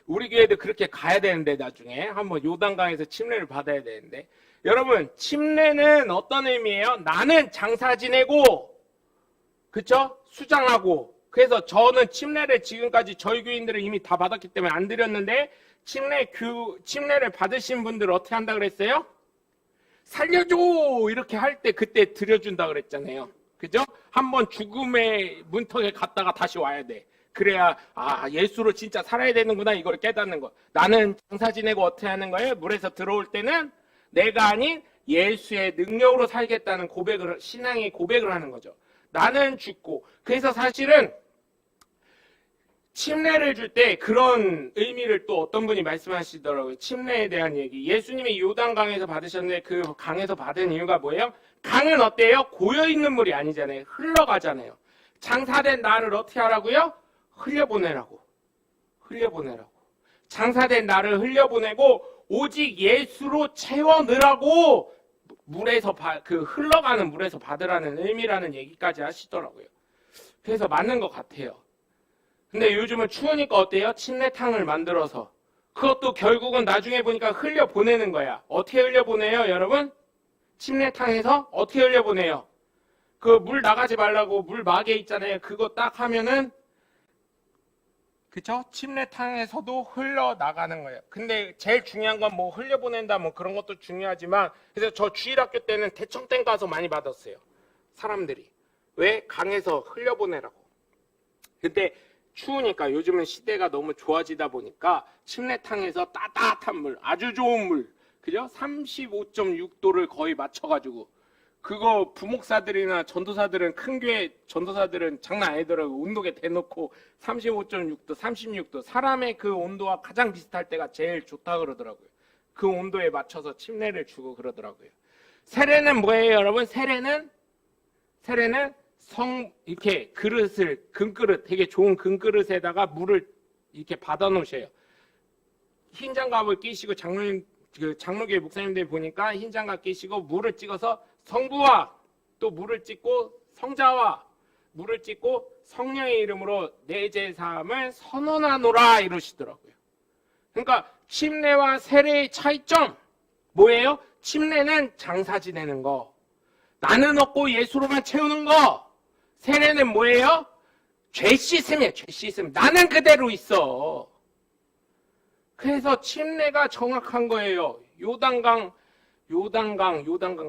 우리 교회도 그렇게 가야 되는데, 나중에 한번 요단강에서 침례를 받아야 되는데. 여러분, 침례는 어떤 의미예요? 나는 장사 지내고, 그쵸? 수장하고, 그래서 저는 침례를 지금까지 저희 교인들은 이미 다 받았기 때문에 안 드렸는데 침례를 받으신 분들 어떻게 한다 그랬어요? 살려줘 이렇게 할 때 그때 드려준다 그랬잖아요. 그죠? 한번 죽음의 문턱에 갔다가 다시 와야 돼. 그래야 예수로 진짜 살아야 되는구나 이걸 깨닫는 거. 나는 장사 지내고 어떻게 하는 거예요? 물에서 들어올 때는 내가 아닌 예수의 능력으로 살겠다는 고백을, 신앙의 고백을 하는 거죠. 나는 죽고. 그래서 사실은 침례를 줄 때 그런 의미를 또 어떤 분이 말씀하시더라고요. 침례에 대한 얘기. 예수님이 요단강에서 받으셨는데 그 강에서 받은 이유가 뭐예요? 강은 어때요? 고여있는 물이 아니잖아요. 흘러가잖아요. 장사된 나를 어떻게 하라고요? 흘려보내라고. 장사된 나를 흘려보내고 오직 예수로 채워 넣으라고 물에서 그 흘러가는 물에서 받으라는 의미라는 얘기까지 하시더라고요. 그래서 맞는 것 같아요. 근데 요즘은 추우니까 어때요? 침례탕을 만들어서 그것도 결국은 나중에 보니까 흘려보내는 거야. 어떻게 흘려보내요, 여러분? 침례탕에서 어떻게 흘려보내요? 그 물 나가지 말라고 물 막에 있잖아요. 그거 딱 하면은 그쵸? 침례탕에서도 흘러나가는 거예요. 근데 제일 중요한 건 뭐 흘려보낸다 뭐 그런 것도 중요하지만 그래서 저 주일학교 때는 대청댐 가서 많이 받았어요. 사람들이. 왜? 강에서 흘려보내라고. 근데 추우니까 요즘은 시대가 너무 좋아지다 보니까 침례탕에서 따뜻한 물, 아주 좋은 물, 그죠? 35.6도를 거의 맞춰가지고 그거 부목사들이나 전도사들은 큰 교회 전도사들은 장난 아니더라고요. 온도계 대놓고 35.6도, 36도 사람의 그 온도와 가장 비슷할 때가 제일 좋다 그러더라고요. 그 온도에 맞춰서 침례를 주고 그러더라고요. 세례는 뭐예요, 여러분? 세례는 이렇게 그릇을, 금그릇, 되게 좋은 금그릇에다가 물을 이렇게 받아 놓으셔요. 흰 장갑을 끼시고 장로교회 목사님들 보니까 흰 장갑 끼시고 물을 찍어서 성부와 또 물을 찍고 성자와 물을 찍고 성령의 이름으로 내 제사함을 선언하노라 이러시더라고요. 그러니까 침례와 세례의 차이점 뭐예요? 침례는 장사 지내는 거. 나는 없고 예수로만 채우는 거. 세례는 뭐예요? 죄 씻음이에요. 죄 씻음. 나는 그대로 있어. 그래서 침례가 정확한 거예요. 요단강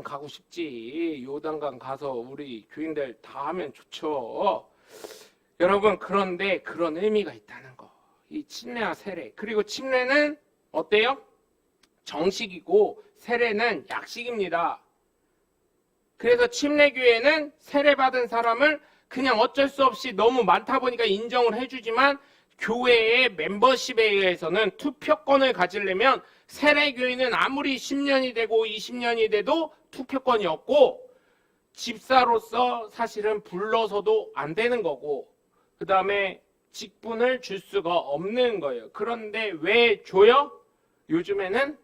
가고 싶지. 요단강 가서 우리 교인들 다 하면 좋죠. 여러분, 그런데 그런 의미가 있다는 거. 이 침례와 세례. 그리고 침례는 어때요? 정식이고 세례는 약식입니다. 그래서 침례교회는 세례받은 사람을 그냥 어쩔 수 없이 너무 많다 보니까 인정을 해주지만 교회의 멤버십에 의해서는 투표권을 가지려면 세례교인은 아무리 10년이 되고 20년이 돼도 투표권이 없고 집사로서 사실은 불러서도 안 되는 거고 그 다음에 직분을 줄 수가 없는 거예요. 그런데 왜 줘요? 요즘에는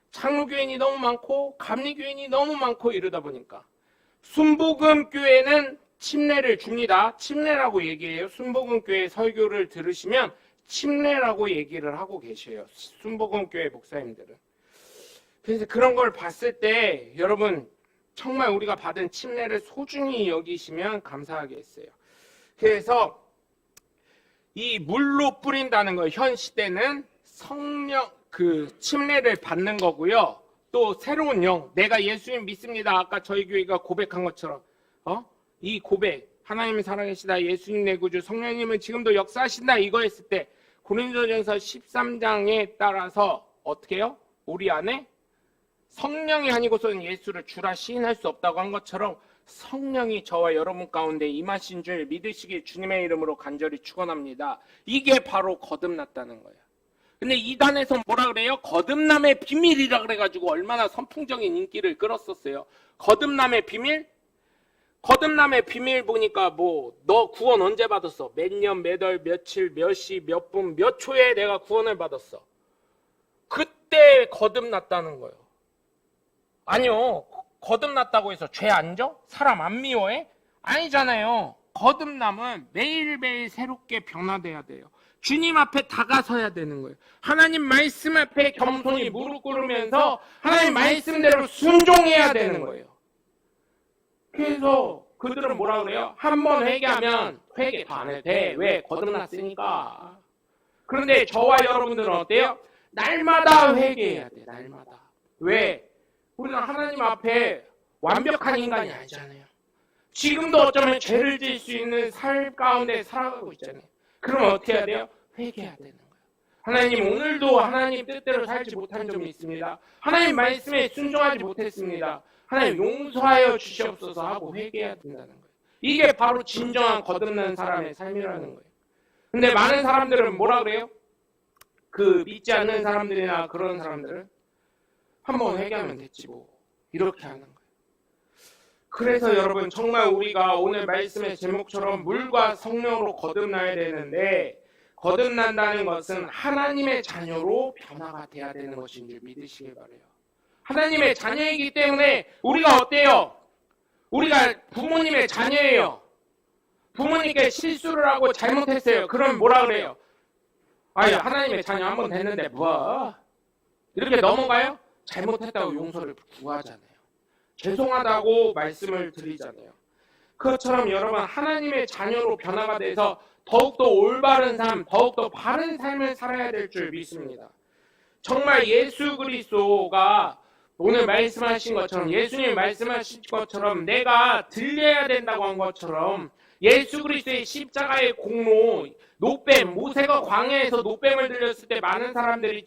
장로교인이 너무 많고 감리교인이 너무 많고 이러다 보니까 순복음교회는 침례를 줍니다. 침례라고 얘기해요. 순복음교회 설교를 들으시면 침례라고 얘기를 하고 계셔요. 순복음교회 목사님들은. 그래서 그런 걸 봤을 때 여러분 정말 우리가 받은 침례를 소중히 여기시면 감사하겠어요. 그래서 이 물로 뿌린다는 거 현 시대는 성령 침례를 받는 거고요. 또 새로운 영, 내가 예수님 믿습니다. 아까 저희 교회가 고백한 것처럼 이 고백, 하나님이 살아계시다, 예수님 내 구주, 성령님은 지금도 역사하신다 이거 했을 때 고린도전서 13장에 따라서 어떻게 해요? 우리 안에 성령이 아니고서는 예수를 주라 시인할 수 없다고 한 것처럼 성령이 저와 여러분 가운데 임하신 줄 믿으시길 주님의 이름으로 간절히 축원합니다. 이게 바로 거듭났다는 거예요. 근데 이단에서 뭐라 그래요? 거듭남의 비밀이라 그래가지고 얼마나 선풍적인 인기를 끌었었어요. 거듭남의 비밀? 거듭남의 비밀 보니까 뭐 너 구원 언제 받았어? 몇 년, 몇 월, 며칠, 몇 시, 몇 분, 몇 초에 내가 구원을 받았어. 그때 거듭났다는 거예요. 아니요. 거듭났다고 해서 죄 안 져? 사람 안 미워해? 아니잖아요. 거듭남은 매일매일 새롭게 변화돼야 돼요. 주님 앞에 다가서야 되는 거예요. 하나님 말씀 앞에 겸손히 무릎 꿇으면서 하나님 말씀대로 순종해야 되는 거예요. 그래서 그들은 뭐라 그래요? 한 번 회개하면 회개 더 안 해도 돼. 왜? 거듭났으니까. 그런데 저와 여러분들은 어때요? 날마다 회개해야 돼. 날마다. 왜? 우리는 하나님 앞에 완벽한 인간이 아니잖아요. 지금도 어쩌면 죄를 지을 수 있는 삶 가운데 살아가고 있잖아요. 그럼 어떻게 해야 돼요? 회개해야 되는 거예요. 하나님, 오늘도 하나님 뜻대로 살지 못한 점이 있습니다. 하나님 말씀에 순종하지 못했습니다. 하나님 용서하여 주시옵소서 하고 회개해야 된다는 거예요. 이게 바로 진정한 거듭난 사람의 삶이라는 거예요. 근데 많은 사람들은 뭐라 그래요? 그 믿지 않는 사람들이나 그런 사람들은 한번 회개하면 됐지 뭐 이렇게 하는 거예요. 그래서 여러분, 정말 우리가 오늘 말씀의 제목처럼 물과 성령으로 거듭나야 되는데, 거듭난다는 것은 하나님의 자녀로 변화가 돼야 되는 것인 줄 믿으시길 바라요. 하나님의 자녀이기 때문에 우리가 어때요? 우리가 부모님의 자녀예요. 부모님께 실수를 하고 잘못했어요. 그럼 뭐라 그래요? 아니, 하나님의 자녀 한 번 됐는데 뭐? 이렇게 넘어가요? 잘못했다고 용서를 구하잖아요. 죄송하다고 말씀을 드리잖아요. 그것처럼 여러분, 하나님의 자녀로 변화가 돼서 더욱더 올바른 삶, 더욱더 바른 삶을 살아야 될 줄 믿습니다. 정말 예수 그리스도가 오늘 말씀하신 것처럼, 예수님이 말씀하신 것처럼 내가 들려야 된다고 한 것처럼 예수 그리스도의 십자가의 공로, 노뱀, 모세가 광야에서 노뱀을 들렸을 때 많은 사람들이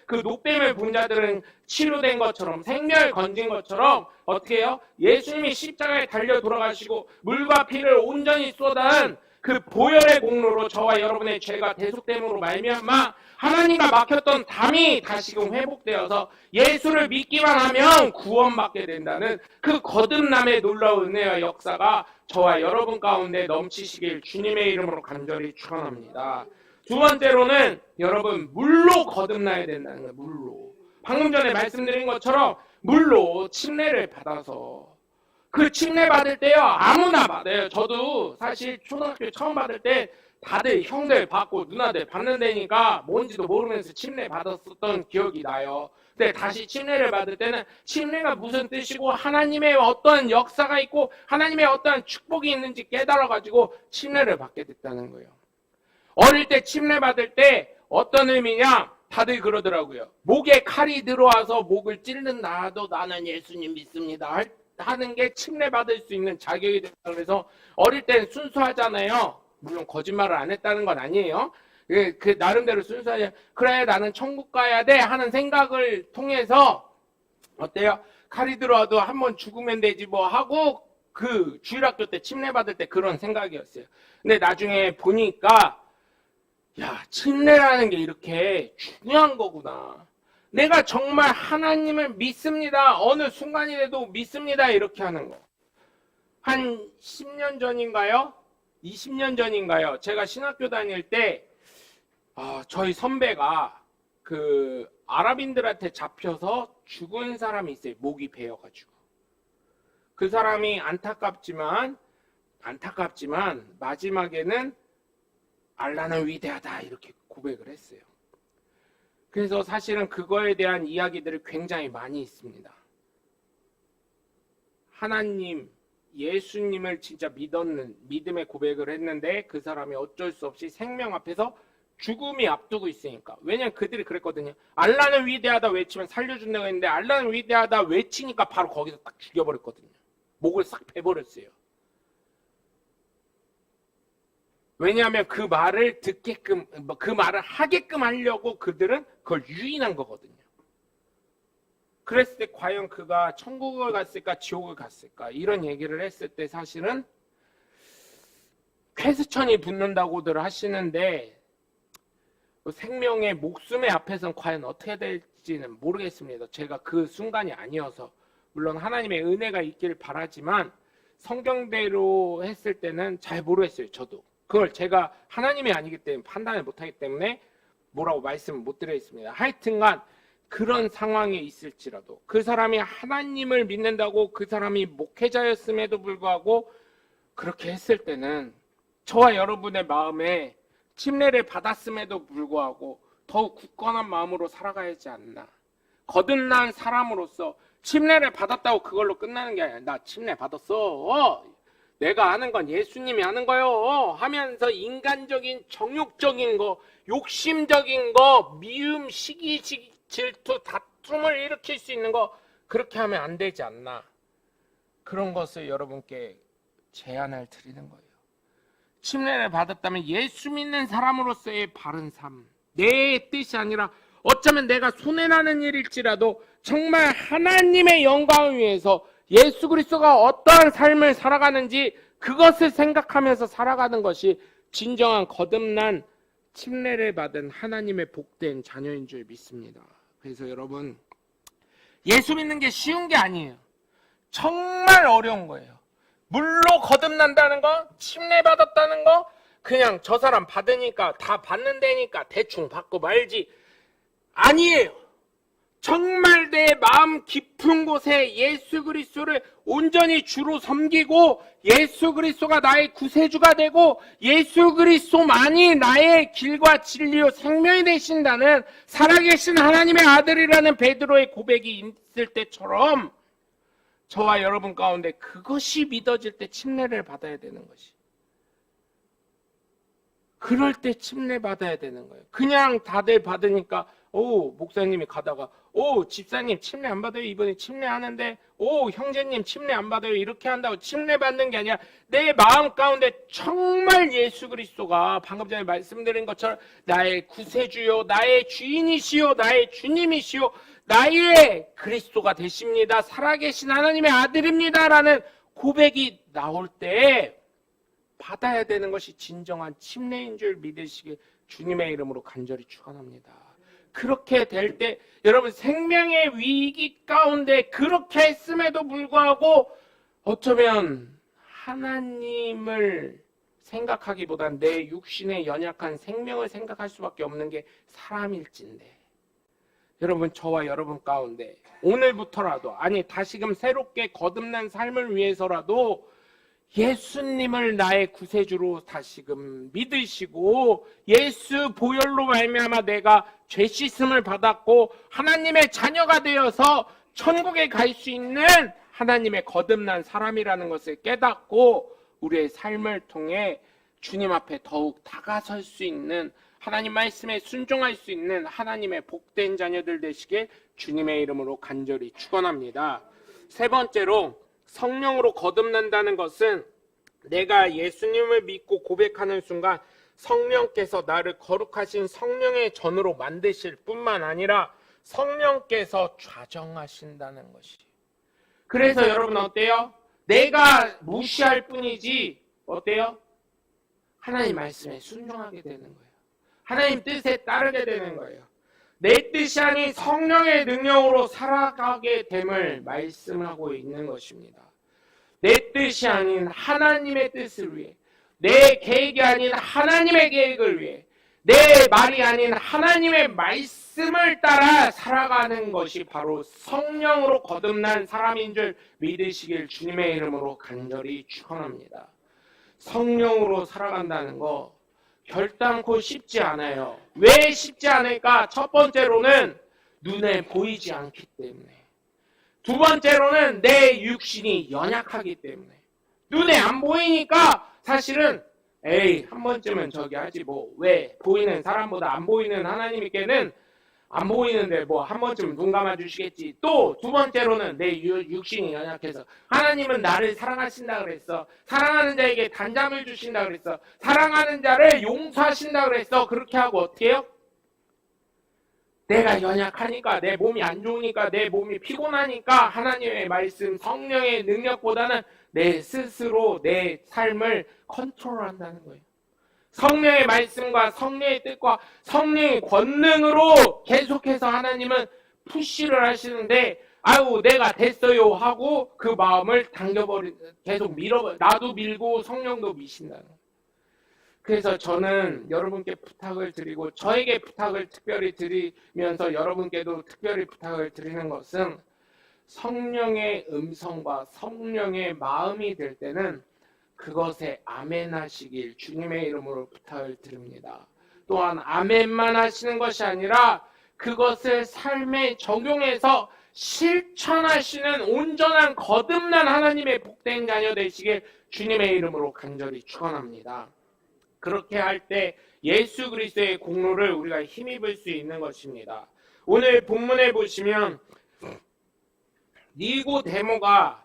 그 노뱀을 본 자들은 치료된 것처럼, 생명을 건진 것처럼 어떻게 해요? 예수님이 십자가에 달려 돌아가시고 물과 피를 온전히 쏟아낸 그 보혈의 공로로 저와 여러분의 죄가 대속됨으로 말미암아 하나님과 막혔던 담이 다시금 회복되어서 예수를 믿기만 하면 구원받게 된다는 그 거듭남의 놀라운 은혜와 역사가 저와 여러분 가운데 넘치시길 주님의 이름으로 간절히 축원합니다. 두 번째로는 여러분, 물로 거듭나야 된다는 거예요. 물로. 방금 전에 말씀드린 것처럼 물로 침례를 받아서, 그 침례 받을 때요, 아무나 받아요. 저도 사실 초등학교 처음 받을 때 다들 형들 받고 누나들 받는 데니까 뭔지도 모르면서 침례 받았었던 기억이 나요. 근데 다시 침례를 받을 때는 침례가 무슨 뜻이고 하나님의 어떠한 역사가 있고 하나님의 어떠한 축복이 있는지 깨달아가지고 침례를 받게 됐다는 거예요. 어릴 때 침례 받을 때 어떤 의미냐? 다들 그러더라고요. 목에 칼이 들어와서 목을 찔른다도 나는 예수님 믿습니다 하는 게 침례 받을 수 있는 자격이 된다. 그래서 어릴 땐 순수하잖아요. 물론 거짓말을 안 했다는 건 아니에요. 그 나름대로 순수하게, 그래 나는 천국 가야 돼 하는 생각을 통해서 어때요? 칼이 들어와도 한번 죽으면 되지 뭐 하고 그 주일학교 때 침례 받을 때 그런 생각이었어요. 근데 나중에 보니까 야, 침례라는 게 이렇게 중요한 거구나. 내가 정말 하나님을 믿습니다. 어느 순간이라도 믿습니다. 이렇게 하는 거. 한 10년 전인가요? 20년 전인가요? 제가 신학교 다닐 때 저희 선배가 그 아랍인들한테 잡혀서 죽은 사람이 있어요. 목이 베어가지고. 그 사람이 안타깝지만 마지막에는 알라는 위대하다 이렇게 고백을 했어요. 그래서 사실은 그거에 대한 이야기들이 굉장히 많이 있습니다. 하나님, 예수님을 진짜 믿음의 고백을 했는데 그 사람이 어쩔 수 없이 생명 앞에서 죽음이 앞두고 있으니까. 왜냐면 그들이 그랬거든요. 알라는 위대하다 외치면 살려준다고 했는데 알라는 위대하다 외치니까 바로 거기서 딱 죽여버렸거든요. 목을 싹 베버렸어요. 왜냐하면 그 말을 듣게끔, 그 말을 하게끔 하려고 그들은 그걸 유인한 거거든요. 그랬을 때 과연 그가 천국을 갔을까 지옥을 갔을까 이런 얘기를 했을 때 사실은 쾌수천이 붙는다고들 하시는데 생명의 목숨의 앞에서는 과연 어떻게 될지는 모르겠습니다. 제가 그 순간이 아니어서. 물론 하나님의 은혜가 있길 바라지만 성경대로 했을 때는 잘 모르겠어요. 저도 그걸 제가 하나님이 아니기 때문에 판단을 못하기 때문에 뭐라고 말씀을 못 드리겠습니다. 하여튼간 그런 상황에 있을지라도 그 사람이 하나님을 믿는다고 그 사람이 목회자였음에도 불구하고 그렇게 했을 때는 저와 여러분의 마음에 침례를 받았음에도 불구하고 더욱 굳건한 마음으로 살아가야 하지 않나. 거듭난 사람으로서 침례를 받았다고 그걸로 끝나는 게 아니라 나 침례 받았어. 내가 하는 건 예수님이 하는 거요 하면서 인간적인 정욕적인 거, 욕심적인 거, 미움, 시기, 질투, 다툼을 일으킬 수 있는 거, 그렇게 하면 안 되지 않나. 그런 것을 여러분께 제안을 드리는 거예요. 침례를 받았다면 예수 믿는 사람으로서의 바른 삶, 내 뜻이 아니라 어쩌면 내가 손해나는 일일지라도 정말 하나님의 영광을 위해서 예수 그리스도가 어떠한 삶을 살아가는지 그것을 생각하면서 살아가는 것이 진정한 거듭난 침례를 받은 하나님의 복된 자녀인 줄 믿습니다. 그래서 여러분, 예수 믿는 게 쉬운 게 아니에요. 정말 어려운 거예요. 물로 거듭난다는 거, 침례 받았다는 거, 그냥 저 사람 받으니까 다 받는다니까 대충 받고 말지, 아니에요. 정말 내 마음 깊은 곳에 예수 그리스도를 온전히 주로 섬기고 예수 그리스도가 나의 구세주가 되고 예수 그리스도만이 나의 길과 진리요 생명이 되신다는 살아계신 하나님의 아들이라는 베드로의 고백이 있을 때처럼 저와 여러분 가운데 그것이 믿어질 때 침례를 받아야 되는 것이. 그럴 때 침례 받아야 되는 거예요. 그냥 다들 받으니까 목사님이 가다가 집사님 침례 안 받아요. 이번에 침례하는데 형제님 침례 안 받아요. 이렇게 한다고 침례 받는 게 아니라 내 마음 가운데 정말 예수 그리스도가 방금 전에 말씀드린 것처럼 나의 구세주요 나의 주인이시요 나의 주님이시요 나의 그리스도가 되십니다. 살아계신 하나님의 아들입니다 라는 고백이 나올 때 받아야 되는 것이 진정한 침례인 줄 믿으시길 주님의 이름으로 간절히 축원합니다. 그렇게 될 때 여러분 생명의 위기 가운데 그렇게 했음에도 불구하고 어쩌면 하나님을 생각하기보단 내 육신의 연약한 생명을 생각할 수밖에 없는 게 사람일진데 여러분 저와 여러분 가운데 오늘부터라도 아니 다시금 새롭게 거듭난 삶을 위해서라도 예수님을 나의 구세주로 다시금 믿으시고 예수 보혈로 말미암아 내가 죄 씻음을 받았고 하나님의 자녀가 되어서 천국에 갈 수 있는 하나님의 거듭난 사람이라는 것을 깨닫고 우리의 삶을 통해 주님 앞에 더욱 다가설 수 있는 하나님 말씀에 순종할 수 있는 하나님의 복된 자녀들 되시길 주님의 이름으로 간절히 축원합니다. 세 번째로 성령으로 거듭난다는 것은 내가 예수님을 믿고 고백하는 순간 성령께서 나를 거룩하신 성령의 전으로 만드실 뿐만 아니라 성령께서 좌정하신다는 것이. 그래서 여러분 어때요? 내가 무시할 뿐이지 어때요? 하나님 말씀에 순종하게 되는 거예요. 하나님 뜻에 따르게 되는 거예요. 내 뜻이 아닌 성령의 능력으로 살아가게 됨을 말씀하고 있는 것입니다. 내 뜻이 아닌 하나님의 뜻을 위해 내 계획이 아닌 하나님의 계획을 위해 내 말이 아닌 하나님의 말씀을 따라 살아가는 것이 바로 성령으로 거듭난 사람인 줄 믿으시길 주님의 이름으로 간절히 축원합니다. 성령으로 살아간다는 거 결단코 쉽지 않아요. 왜 쉽지 않을까? 첫 번째로는 눈에 보이지 않기 때문에. 두 번째로는 내 육신이 연약하기 때문에. 눈에 안 보이니까 사실은 한 번쯤은 저기 하지 왜 보이는 사람보다 안 보이는 하나님께는 안 보이는데 한 번쯤 눈 감아 주시겠지. 또 두 번째로는 내 육신이 연약해서 하나님은 나를 사랑하신다 그랬어. 사랑하는 자에게 단잠을 주신다 그랬어. 사랑하는 자를 용서하신다 그랬어. 그렇게 하고 어떻게 해요? 내가 연약하니까 내 몸이 안 좋으니까 내 몸이 피곤하니까 하나님의 말씀 성령의 능력보다는 내 스스로 내 삶을 컨트롤한다는 거예요. 성령의 말씀과 성령의 뜻과 성령의 권능으로 계속해서 하나님은 푸시를 하시는데 내가 됐어요 하고 그 마음을 계속 나도 밀고 성령도 미신다는 거예요. 그래서 저는 여러분께 부탁을 드리고 저에게 부탁을 특별히 드리면서 여러분께도 특별히 부탁을 드리는 것은 성령의 음성과 성령의 마음이 될 때는 그것에 아멘 하시길 주님의 이름으로 부탁을 드립니다. 또한 아멘만 하시는 것이 아니라 그것을 삶에 적용해서 실천하시는 온전한 거듭난 하나님의 복된 자녀 되시길 주님의 이름으로 간절히 축원합니다. 그렇게 할 때 예수 그리스도의 공로를 우리가 힘입을 수 있는 것입니다. 오늘 본문에 보시면 니고데모가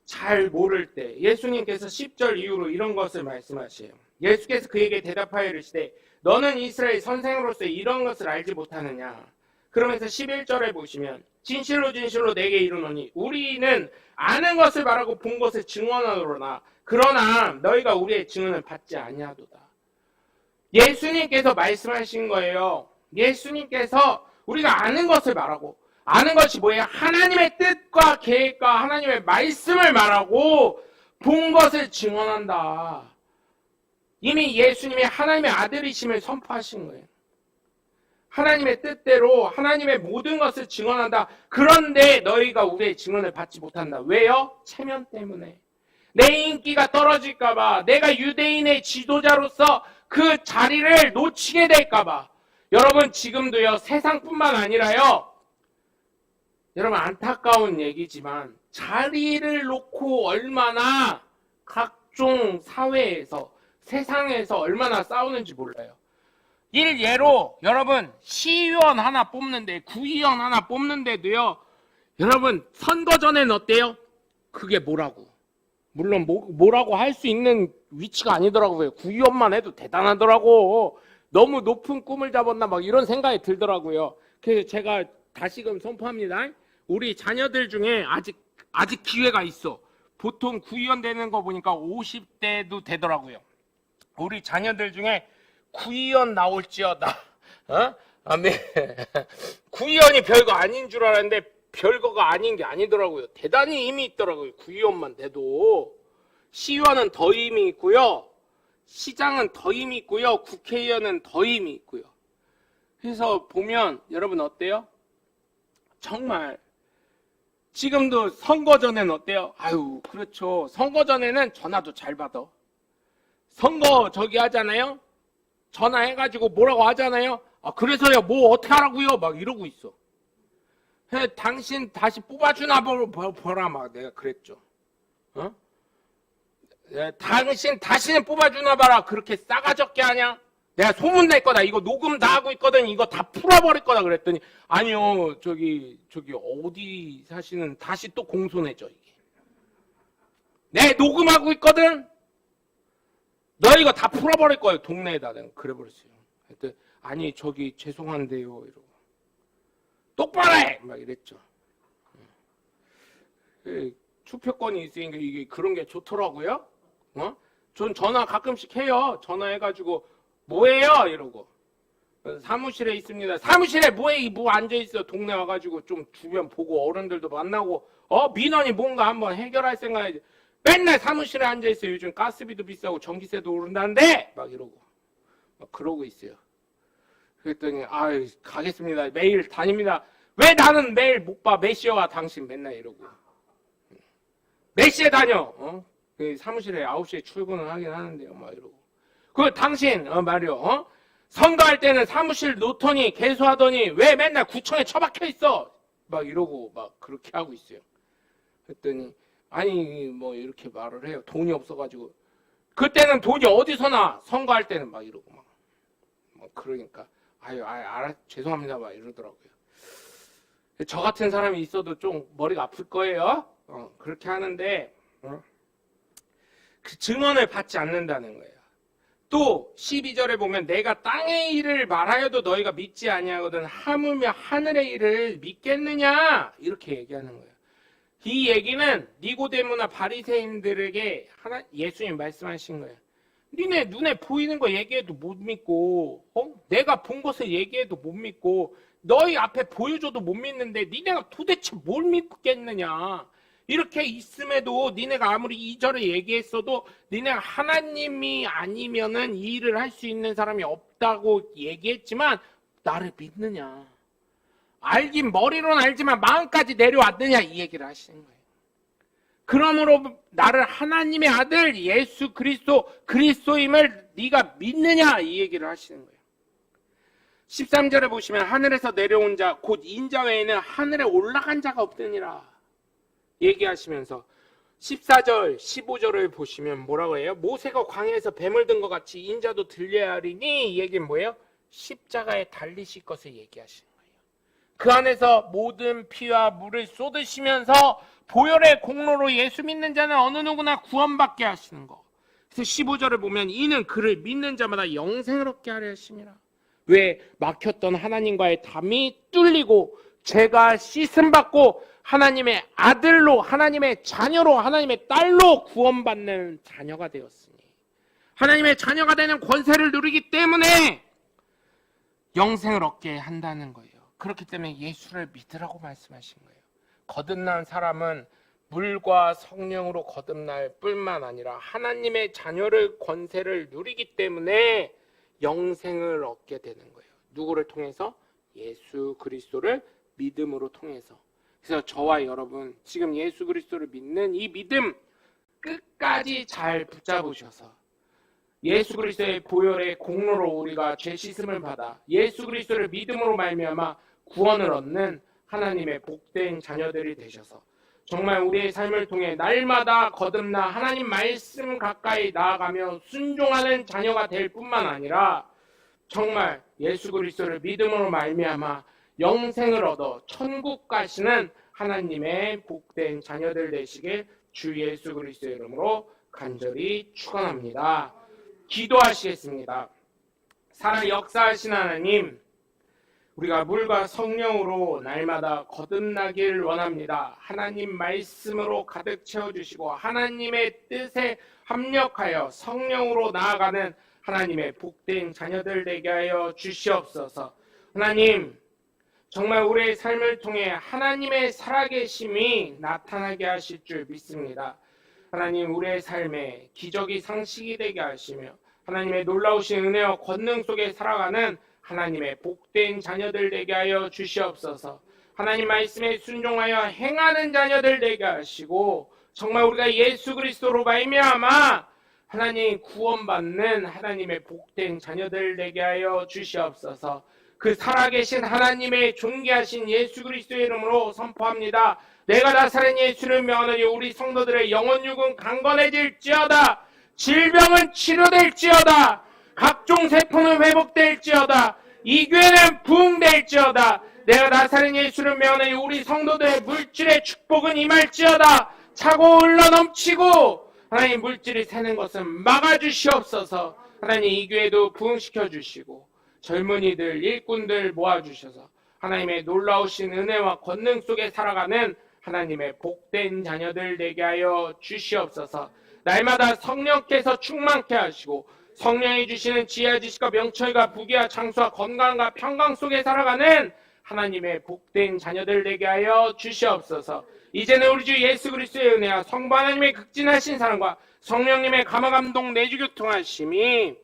잘 모를 때 예수님께서 10절 이후로 이런 것을 말씀하세요. 예수께서 그에게 대답하여 이르시되 너는 이스라엘 선생으로서 이런 것을 알지 못하느냐. 그러면서 11절에 보시면 진실로 진실로 내게 이르노니 우리는 아는 것을 말하고 본 것을 증언하노라. 그러나 너희가 우리의 증언을 받지 아니하도다. 예수님께서 말씀하신 거예요. 예수님께서 우리가 아는 것을 말하고, 아는 것이 뭐예요? 하나님의 뜻과 계획과 하나님의 말씀을 말하고 본 것을 증언한다. 이미 예수님이 하나님의 아들이심을 선포하신 거예요. 하나님의 뜻대로 하나님의 모든 것을 증언한다. 그런데 너희가 우리의 증언을 받지 못한다. 왜요? 체면 때문에. 내 인기가 떨어질까 봐, 내가 유대인의 지도자로서 그 자리를 놓치게 될까 봐. 여러분 지금도요, 세상뿐만 아니라요, 여러분 안타까운 얘기지만 자리를 놓고 얼마나 각종 사회에서, 세상에서 얼마나 싸우는지 몰라요. 일예로 여러분 시의원 하나 뽑는데, 구의원 하나 뽑는데도요, 여러분 선거 전에는 어때요? 그게 뭐라고? 물론 뭐라고 할 수 있는 위치가 아니더라고요. 구의원만 해도 대단하더라고. 너무 높은 꿈을 잡았나 막 이런 생각이 들더라고요. 그래서 제가 다시금 선포합니다. 우리 자녀들 중에 아직 기회가 있어. 보통 구의원 되는 거 보니까 50대도 되더라고요. 우리 자녀들 중에 구의원 나올지어다. 아멘. 구의원이 별거 아닌 줄 알았는데 별거가 아닌 게 아니더라고요. 대단히 힘이 있더라고요. 구의원만 돼도. 시의원은 더 힘이 있고요. 시장은 더 힘이 있고요. 국회의원은 더 힘이 있고요. 그래서 보면 여러분 어때요? 정말 지금도 선거 전에는 어때요? 아유, 그렇죠. 선거 전에는 전화도 잘 받아. 선거 저기 하잖아요. 전화해가지고 뭐라고 하잖아요. 아, 그래서요, 뭐 어떻게 하라고요? 막 이러고 있어. 당신 다시 뽑아주나 보라 막 내가 그랬죠. 당신 다시는 뽑아주나 봐라. 그렇게 싸가지 없게 하냐? 내가 소문 낼 거다. 이거 녹음 다 하고 있거든. 이거 다 풀어버릴 거다. 그랬더니 아니요, 저기 어디 사시는, 다시 또 공손해져 이게. 내 녹음하고 있거든. 너 이거 다 풀어버릴 거예요. 동네에다. 내가 그래버렸어요. 그랬더니 아니 저기 죄송한데요 이러고. 똑바로 해! 막 이랬죠. 투표권이 있으니까 이게 그런 게 좋더라고요. 전 전화 가끔씩 해요. 전화해가지고 뭐해요? 이러고. 사무실에 있습니다. 사무실에 뭐해? 뭐 앉아있어. 동네 와가지고 좀 주변 보고 어른들도 만나고 민원이 뭔가 한번 해결할 생각이지. 맨날 사무실에 앉아있어요. 요즘 가스비도 비싸고 전기세도 오른다는데 막 이러고 막 그러고 있어요. 그랬더니 가겠습니다. 매일 다닙니다. 왜 나는 매일 못 봐? 몇 시에 와 당신? 맨날 이러고. 몇 시에 다녀? 그 사무실에 9시에 출근을 하긴 하는데요. 막 이러고. 그 당신 말이요. 선거할 때는 사무실 놓더니 개소하더니 왜 맨날 구청에 처박혀 있어? 막 이러고 막 그렇게 하고 있어요. 그랬더니 아니 뭐 이렇게 말을 해요. 돈이 없어가지고. 그때는 돈이 어디서 나? 선거할 때는 막 이러고 막 그러니까 죄송합니다 막 이러더라고요. 저 같은 사람이 있어도 좀 머리가 아플 거예요. 그렇게 하는데 그 증언을 받지 않는다는 거예요. 또 12절에 보면 내가 땅의 일을 말하여도 너희가 믿지 아니하거든 하물며 하늘의 일을 믿겠느냐 이렇게 얘기하는 거예요. 이 얘기는 니고데모나 바리새인들에게 예수님 말씀하신 거예요. 니네 눈에 보이는 거 얘기해도 못 믿고 내가 본 것을 얘기해도 못 믿고 너희 앞에 보여줘도 못 믿는데 니네가 도대체 뭘 믿겠느냐. 이렇게 있음에도 니네가 아무리 이절을 얘기했어도 니네가 하나님이 아니면은 이 일을 할 수 있는 사람이 없다고 얘기했지만 나를 믿느냐. 알긴 머리로는 알지만 마음까지 내려왔느냐 이 얘기를 하시는 거예요. 그러므로 나를 하나님의 아들 예수 그리스도임을 네가 믿느냐 이 얘기를 하시는 거예요. 13절에 보시면 하늘에서 내려온 자 곧 인자 외에는 하늘에 올라간 자가 없느니라 얘기하시면서 14절, 15절을 보시면 뭐라고 해요? 모세가 광야에서 뱀을 든 것 같이 인자도 들려야 하리니 이 얘기는 뭐예요? 십자가에 달리실 것을 얘기하시는 거예요. 그 안에서 모든 피와 물을 쏟으시면서 보혈의 공로로 예수 믿는 자는 어느 누구나 구원받게 하시는 거. 그래서 15절을 보면 이는 그를 믿는 자마다 영생을 얻게 하려 하심이라. 왜? 막혔던 하나님과의 담이 뚫리고 죄가 씻음받고 하나님의 아들로, 하나님의 자녀로, 하나님의 딸로 구원받는 자녀가 되었으니 하나님의 자녀가 되는 권세를 누리기 때문에 영생을 얻게 한다는 거예요. 그렇기 때문에 예수를 믿으라고 말씀하신 거예요. 거듭난 사람은 물과 성령으로 거듭날 뿐만 아니라 하나님의 자녀를 권세를 누리기 때문에 영생을 얻게 되는 거예요. 누구를 통해서? 예수 그리스도를 믿음으로 통해서. 그래서 저와 여러분 지금 예수 그리스도를 믿는 이 믿음 끝까지 잘 붙잡으셔서 예수 그리스도의 보혈의 공로로 우리가 죄 씻음을 받아 예수 그리스도를 믿음으로 말미암아 구원을 얻는 하나님의 복된 자녀들이 되셔서 정말 우리의 삶을 통해 날마다 거듭나 하나님 말씀 가까이 나아가며 순종하는 자녀가 될 뿐만 아니라 정말 예수 그리스도를 믿음으로 말미암아 영생을 얻어 천국 가시는 하나님의 복된 자녀들 되시길 주 예수 그리스도의 이름으로 간절히 축원합니다. 기도하시겠습니다. 살아 역사하신 하나님, 우리가 물과 성령으로 날마다 거듭나길 원합니다. 하나님 말씀으로 가득 채워주시고 하나님의 뜻에 합력하여 성령으로 나아가는 하나님의 복된 자녀들 되게 하여 주시옵소서. 하나님, 정말 우리의 삶을 통해 하나님의 살아계심이 나타나게 하실 줄 믿습니다. 하나님, 우리의 삶에 기적이 상식이 되게 하시며 하나님의 놀라우신 은혜와 권능 속에 살아가는 하나님의 복된 자녀들 되게 하여 주시옵소서. 하나님 말씀에 순종하여 행하는 자녀들 되게 하시고 정말 우리가 예수 그리스도로 말미암아 하나님 구원받는 하나님의 복된 자녀들 되게 하여 주시옵소서. 그 살아계신 하나님의 존귀하신 예수 그리스도의 이름으로 선포합니다. 내가 나사렛 예수를 명하노니 우리 성도들의 영혼 육은 강건해질지어다. 질병은 치료될지어다. 각종 세포는 회복될지어다. 이 교회는 부흥될지어다. 내가 나사렛 예수를 명하노니 우리 성도들의 물질의 축복은 임할지어다. 차고 흘러 넘치고 하나님 물질이 새는 것은 막아주시옵소서. 하나님 이 교회도 부흥시켜 주시고 젊은이들 일꾼들 모아주셔서 하나님의 놀라우신 은혜와 권능 속에 살아가는 하나님의 복된 자녀들 되게 하여 주시옵소서. 날마다 성령께서 충만케 하시고 성령이 주시는 지혜와 지식과 명철과 부귀와 장수와 건강과 평강 속에 살아가는 하나님의 복된 자녀들 되게 하여 주시옵소서. 이제는 우리 주 예수 그리스도의 은혜와 성부 하나님의 극진하신 사랑과 성령님의 감화감동 내주교통하심이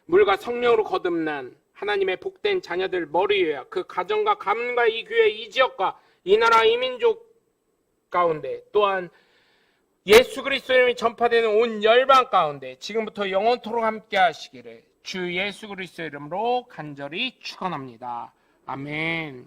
물과 성령으로 거듭난 하나님의 복된 자녀들 머리 위에 그 가정과 가문과 이 교회 이 지역과 이 나라 이 민족 가운데 또한 예수 그리스도의 이름이 전파되는 온 열방 가운데 지금부터 영원토록 함께 하시기를 주 예수 그리스도의 이름으로 간절히 축원합니다. 아멘.